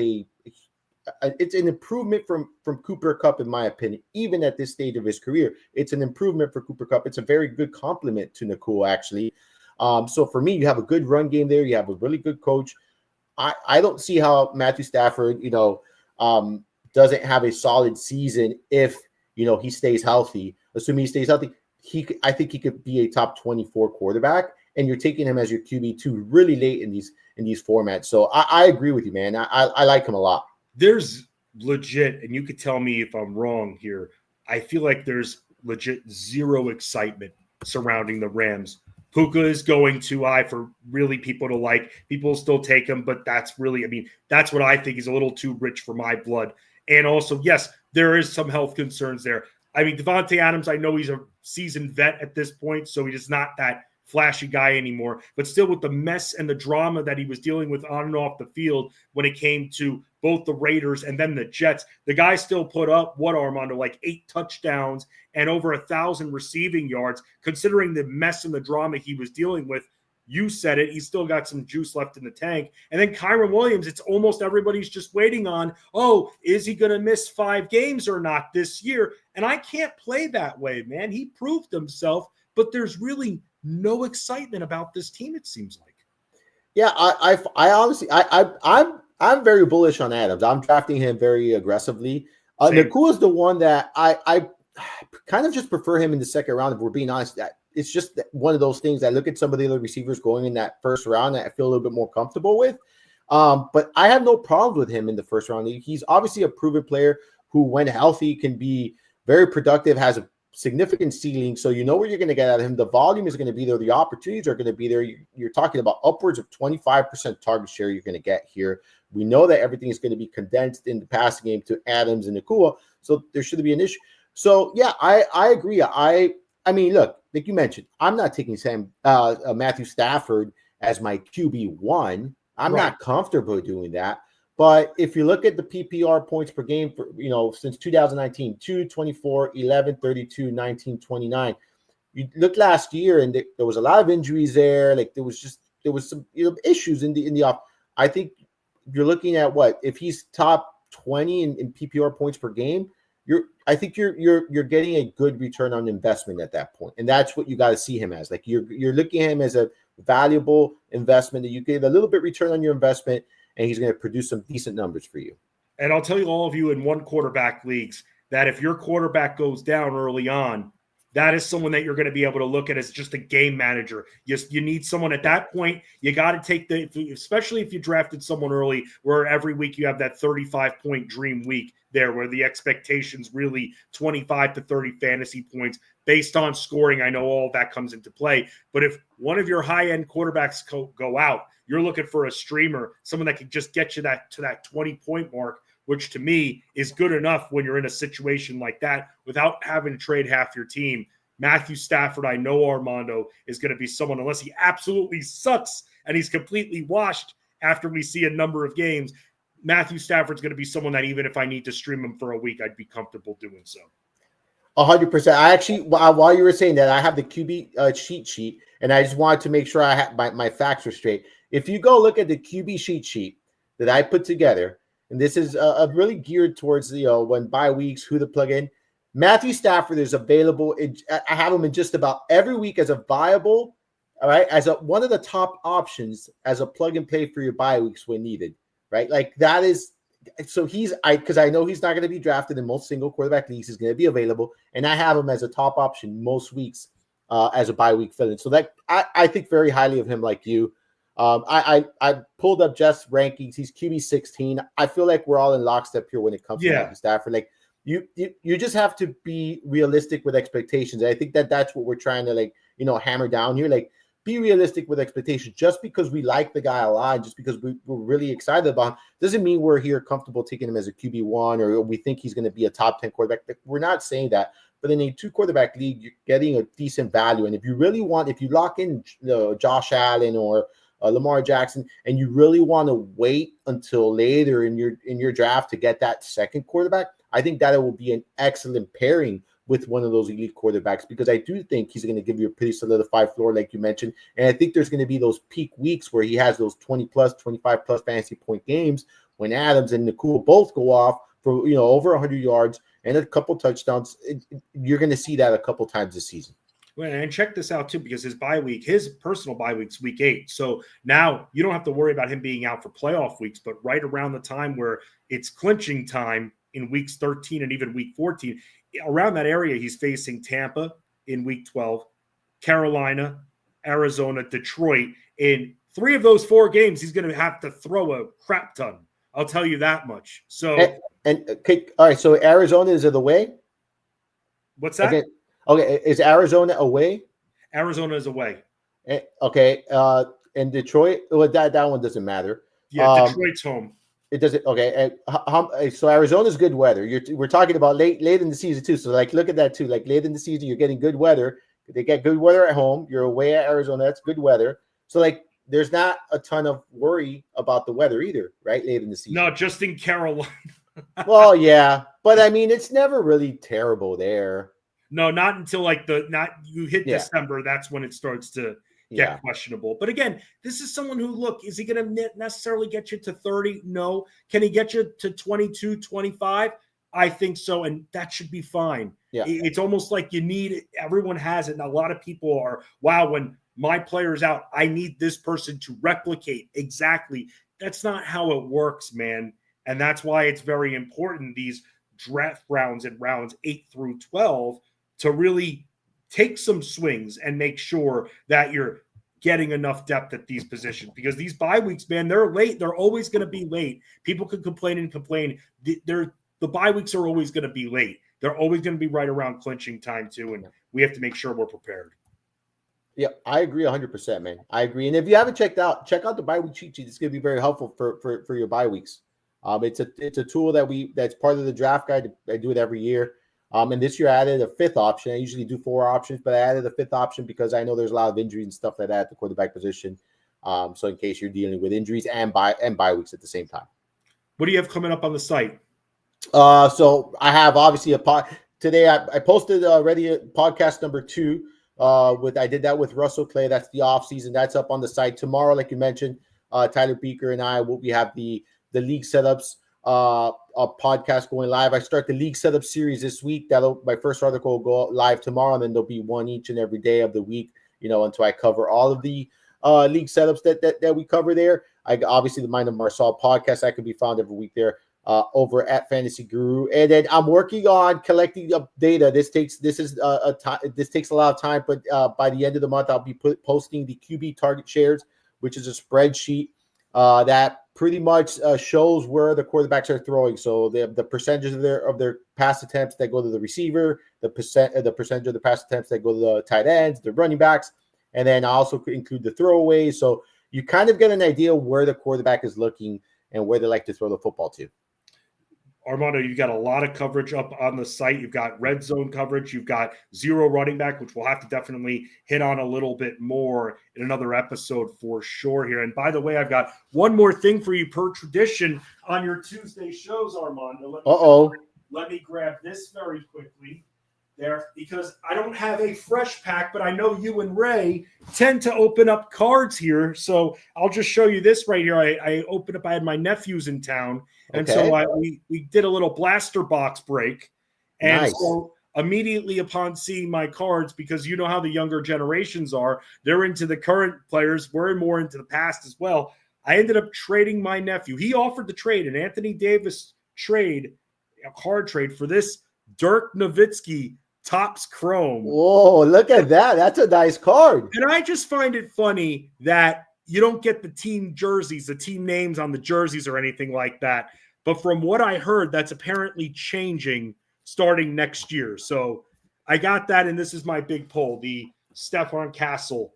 it's an improvement from Cooper Kupp, in my opinion, even at this stage of his career. It's an improvement for Cooper Kupp. It's a very good compliment to Nakua, actually. So for me, you have a good run game there. You have a really good coach. I don't see how Matthew Stafford, doesn't have a solid season if he stays healthy. Assuming he stays healthy, I think he could be a top 24 quarterback, and you're taking him as your QB2 really late in these formats. So I agree with you, man. I like him a lot. There's legit, and you could tell me if I'm wrong here, I feel like there's legit zero excitement surrounding the Rams. Puka is going too high for really people to like. People still take him, but that's what I think is a little too rich for my blood. And also, yes, there is some health concerns there. Davante Adams, I know he's a seasoned vet at this point, so he's not that flashy guy anymore. But still, with the mess and the drama that he was dealing with on and off the field when it came to both the Raiders and then the Jets, the guy still put up, Armando, like 8 touchdowns and over 1,000 receiving yards, considering the mess and the drama he was dealing with. You said it. He's still got some juice left in the tank. And then Kyren Williams, it's almost everybody's just waiting on, is he going to miss 5 games or not this year? And I can't play that way, man. He proved himself, but there's really no excitement about this team, it seems like. Yeah, I honestly, I'm very bullish on Adams. I'm drafting him very aggressively. Nakua is the one that I kind of just prefer him in the second round, if we're being honest. It's just one of those things. I look at some of the other receivers going in that first round that I feel a little bit more comfortable with. But I have no problems with him in the first round. He's obviously a proven player who, when healthy, can be very productive, has a significant ceiling. So you know what you're going to get out of him. The volume is going to be there. The opportunities are going to be there. You're talking about upwards of 25% target share you're going to get here. We know that everything is going to be condensed in the passing game to Adams and Nakua. So there shouldn't be an issue. So, yeah, I agree. I mean, look, like you mentioned, I'm not taking Matthew Stafford as my QB1. I'm Right. not comfortable doing that. But if you look at the PPR points per game for, since 2019, 2, 24, 11, 32, 19, 29. You look last year and there was a lot of injuries there. Like there was some issues in the off. I think you're looking at what if he's top 20 in PPR points per game. I think you're getting a good return on investment at that point, and that's what you got to see him as. Like you're looking at him as a valuable investment that you give a little bit return on your investment, and he's going to produce some decent numbers for you. And I'll tell you, all of you in one quarterback leagues, that if your quarterback goes down early on, that is someone that you're going to be able to look at as just a game manager. You need someone at that point. You got to take especially if you drafted someone early, where every week you have that 35-point dream week there, where the expectation's really 25 to 30 fantasy points based on scoring. I know all that comes into play, but if one of your high-end quarterbacks go out, you're looking for a streamer, someone that can just get you to that 20-point mark, which to me is good enough when you're in a situation like that without having to trade half your team. Matthew Stafford, I know Armando is going to be someone, unless he absolutely sucks and he's completely washed after we see a number of games, Matthew Stafford's going to be someone that even if I need to stream him for a week, I'd be comfortable doing so. 100%. I actually, while you were saying that, I have the QB cheat sheet, and I just wanted to make sure I had my facts are straight. If you go look at the QB cheat sheet that I put together, and this is really geared towards when bye weeks, who to plug in. Matthew Stafford is available. I have him in just about every week as a viable, all right, as one of the top options as a plug and play for your bye weeks when needed, right? Like that is. So because I know he's not going to be drafted in most single quarterback leagues. He's going to be available, and I have him as a top option most weeks as a bye week fill-in. So that I think very highly of him, like you. I pulled up Jeff's rankings. He's QB 16. I feel like we're all in lockstep here when it comes to Matthew Stafford. Like you just have to be realistic with expectations. And I think that's what we're trying to hammer down here. Like be realistic with expectations. Just because we like the guy a lot, just because we're really excited about him, doesn't mean we're here comfortable taking him as a QB1 or we think he's going to be a top 10 quarterback. We're not saying that. But in a 2-quarterback league, you're getting a decent value. And if you lock in Josh Allen or Lamar Jackson, and you really want to wait until later in your draft to get that second quarterback, I think that it will be an excellent pairing with one of those elite quarterbacks, because I do think he's going to give you a pretty solidified floor, like you mentioned. And I think there's going to be those peak weeks where he has those 20 plus, 25 plus fantasy point games when Adams and Nakua both go off for over 100 yards and a couple touchdowns. You're going to see that a couple times this season. Well, and check this out too, because his personal bye week's week 8. So now you don't have to worry about him being out for playoff weeks, but right around the time where it's clinching time in weeks 13 and even week 14, around that area, he's facing Tampa in week 12, Carolina, Arizona, Detroit. In 3 of those 4 games, he's going to have to throw a crap ton. I'll tell you that much. So, okay, all right. So Arizona is away. What's that? Okay, is Arizona away? Arizona is away. Okay, and Detroit. Well, that one doesn't matter. Yeah, Detroit's home. It doesn't. Okay, so Arizona's good weather. We're talking about late in the season too. So look at that too. Like late in the season, you're getting good weather. They get good weather at home. You're away at Arizona. That's good weather. So there's not a ton of worry about the weather either, right? Late in the season. No, just in Carolina. Well, yeah, but I mean, it's never really terrible there. No, not until you hit December. That's when it starts to get questionable. But again, this is someone who, is he going to necessarily get you to 30? No. Can he get you to 22, 25? I think so. And that should be fine. Yeah. It's almost like everyone has it. And a lot of people are, wow, when my player's out, I need this person to replicate exactly. That's not how it works, man. And that's why it's very important, these draft rounds and rounds 8 through 12, to really take some swings and make sure that you're getting enough depth at these positions, because these bye weeks, man, they're late. They're always going to be late. People can complain and complain. The bye weeks are always going to be late. They're always going to be right around clinching time too, and we have to make sure we're prepared. Yeah, I agree 100%, man. I agree. And if you haven't check out the bye week cheat sheet. It's going to be very helpful for your bye weeks. It's a tool that's part of the draft guide. I do it every year. And this year I added a fifth option. I usually do 4 options, but I added a fifth option because I know there's a lot of injuries and stuff like that at the quarterback position. So in case you're dealing with injuries and bye weeks at the same time. What do you have coming up on the site? So I have obviously today. I posted already podcast number 2. I did that with Russell Clay. That's the off season. That's up on the site tomorrow. Like you mentioned, Tyler Beaker and I we have the league setups a podcast going live. I start the league setup series this week. My first article will go live tomorrow, and then there'll be one each and every day of the week. Until I cover all of the league setups that we cover there. Obviously the Mind of Marsal podcast that can be found every week there. Over at Fantasy Guru, and then I'm working on collecting up data. This takes a lot of time, but by the end of the month, I'll be posting the QB target shares, which is a spreadsheet that pretty much shows where the quarterbacks are throwing. So the percentage of their pass attempts that go to the receiver, the percentage of the pass attempts that go to the tight ends, the running backs, and then I also include the throwaways. So you kind of get an idea where the quarterback is looking and where they like to throw the football to. Armando, you've got a lot of coverage up on the site. You've got red zone coverage. You've got zero running back, which we'll have to definitely hit on a little bit more in another episode for sure here. And by the way, I've got one more thing for you per tradition on your Tuesday shows, Armando. Let me grab this very quickly there because I don't have a fresh pack, but I know you and Ray tend to open up cards here. So I'll just show you this right here. I opened up, I had my nephews in town. And so we did a little blaster box break. And so immediately upon seeing my cards, because you know how the younger generations are, they're into the current players. We're more into the past as well. I ended up trading my nephew. He offered the trade, an Anthony Davis trade, a card trade for this Dirk Nowitzki Topps Chrome. Whoa, look at that. That's a nice card. And I just find it funny that you don't get the team jerseys, the team names on the jerseys or anything like that. But from what I heard, that's apparently changing starting next year. So I got that, and this is my big pull, the Stephon Castle.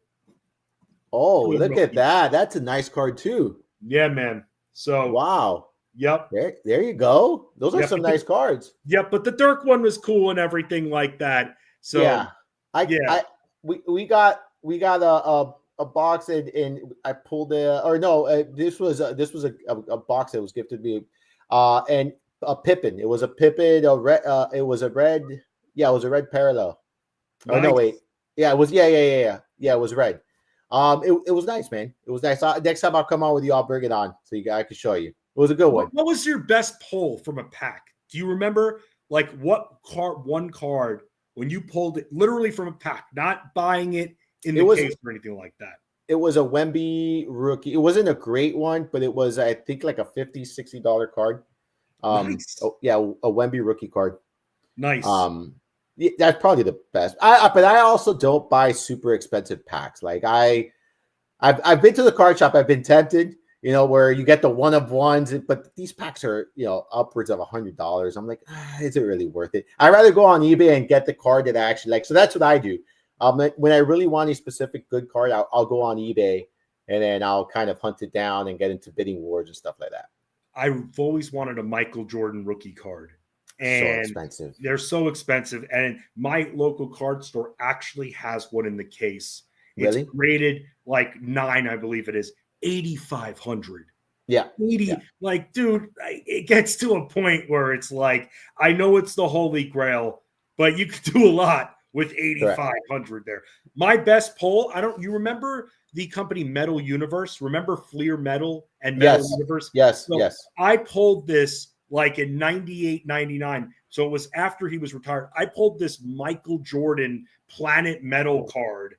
Oh, look at that. That's a nice card too. Yeah, man. So wow. Yep. There you go. Those are some nice cards. Yep, but the Dirk one was cool and everything like that. So we got a box and I pulled this was a box that was gifted me. And a Pippin. It was a Pippin. It was a red parallel. Nice. Oh no, wait. Yeah, it was. Yeah. It was red. It was nice, man. It was nice. Next time I'll come on with you, I'll bring it on so I can show you. It was a good one. What was your best pull from a pack? Do you remember what one card when you pulled it literally from a pack, not buying it in the case or anything like that? It was a Wemby rookie. It wasn't a great one, but it was, I think, like a $50, $60 card. Nice. A Wemby rookie card. Nice. That's probably the best. But I also don't buy super expensive packs. Like I've been to the card shop. I've been tempted, where you get the one of ones, but these packs are, upwards of $100. I'm like, is it really worth it? I'd rather go on eBay and get the card that I actually like. So that's what I do. When I really want a specific good card, I'll go on eBay and then I'll kind of hunt it down and get into bidding wars and stuff like that. I've always wanted a Michael Jordan rookie card. And so expensive. They're so expensive. And my local card store actually has one in the case. It's rated like 9, I believe it is, 8,500. Yeah. 80. Yeah. Like, dude, it gets to a point where it's like, I know it's the holy grail, but you could do a lot with 8,500 there. My best pull, you remember the company Metal Universe? Remember Fleer Metal and Metal Universe? Yes. I pulled this like in 98, 99. So it was after he was retired. I pulled this Michael Jordan Planet Metal card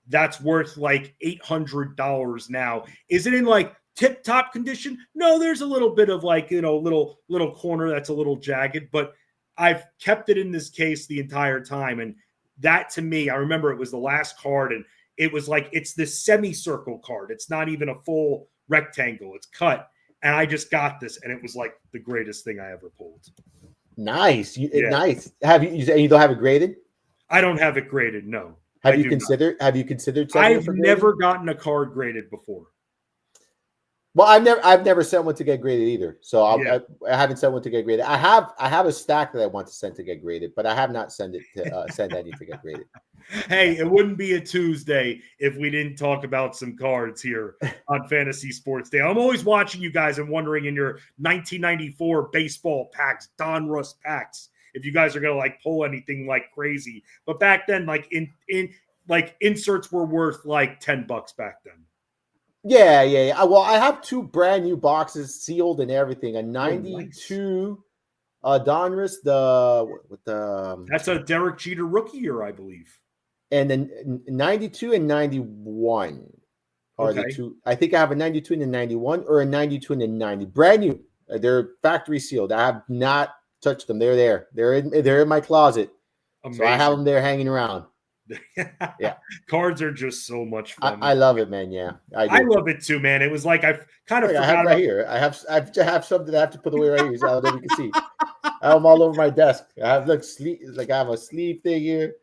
that's worth like $800 now. Is it in like tip-top condition? No, there's a little bit of like, little corner that's a little jagged, but I've kept it in this case the entire time. And that to me, I remember it was the last card and it was like, it's this semicircle card. It's not even a full rectangle. It's cut. And I just got this and it was like the greatest thing I ever pulled. Nice. Nice. You don't have it graded? I don't have it graded. No. Have you considered? I've never gotten a card graded before. Well, I've never sent one to get graded either. So Yeah. I haven't sent one to get graded. I have a stack that I want to send to get graded, but I have not sent any to get graded. Hey, it wouldn't be a Tuesday if we didn't talk about some cards here on Fantasy Sports Day. I'm always watching you guys and wondering in your 1994 baseball packs, Donruss packs, if you guys are gonna like pull anything like crazy. But back then, like in like inserts were worth like $10 back then. Yeah. Well, I have 2 brand new boxes sealed and everything. A Nice. 92 Donruss, with the That's a Derek Jeter rookie year, I believe. and then 92 and 91 are the Okay. two. I think I have a 92 and a 91 or a 92 and a 90. Brand new. They're factory sealed. I have not touched them. They're there. They're in my closet. Amazing. So I have them there hanging around. Yeah. Cards are just so much fun. I love it, man. Yeah, I love it too, man. It was like I've kind of I forgot have right here. I have something I have to put away right here so that you can see. I have them all over my desk. I have I have a sleeve thing here.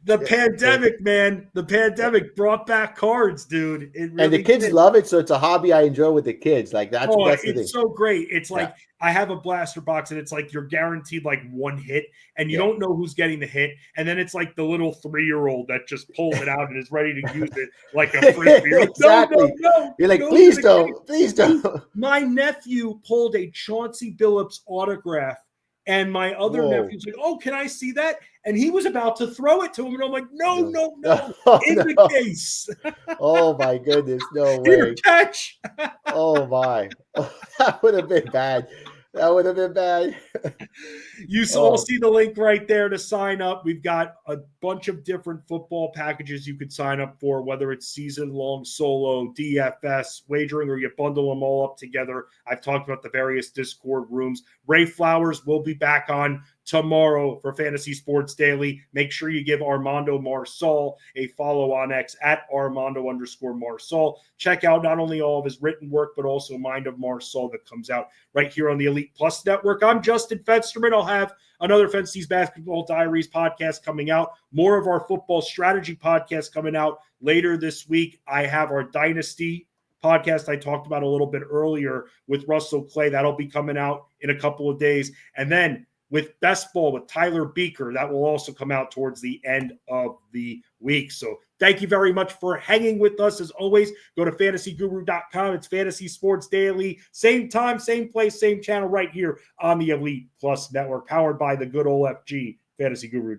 The pandemic, man. The pandemic brought back cards, dude. It really and the kids did. love it, so it's a hobby I enjoy with the kids. Like that's the thing. It's so great. It's like I have a blaster box, and it's like you're guaranteed like one hit, and you don't know who's getting the hit. And then it's like the little 3-year-old that just pulls it out and is ready to use it like a frisbee. Like, Exactly. No. You're like, please don't. My nephew pulled a Chauncey Billups autograph. And my other nephew's like, oh, can I see that? And he was about to throw it to him. And I'm like, no. In the case. Oh, my goodness. No way. Here, catch. Oh, my. Oh, that would have been bad. You all see the link right there to sign up. We've got a bunch of different football packages you could sign up for, whether it's season-long solo, DFS, wagering, or you bundle them all up together. I've talked about the various Discord rooms. Ray Flowers will be back on tomorrow for Fantasy Sports Daily. Make sure you give Armando Marsal a follow on X at Armando_Marsal. Check out not only all of his written work, but also Mind of Marsal that comes out right here on the Elite Plus Network. I'm Justin Fensterman. I'll have another Fantasy's Basketball Diaries podcast coming out. More of our football strategy podcast coming out later this week. I have our Dynasty podcast I talked about a little bit earlier with Russell Clay. That'll be coming out in a couple of days. And then with Best Ball with Tyler Beaker, that will also come out towards the end of the week. So thank you very much for hanging with us. As always, go to fantasyguru.com. It's Fantasy Sports Daily. Same time, same place, same channel right here on the Elite Plus Network, powered by the good old FG, Fantasy Guru.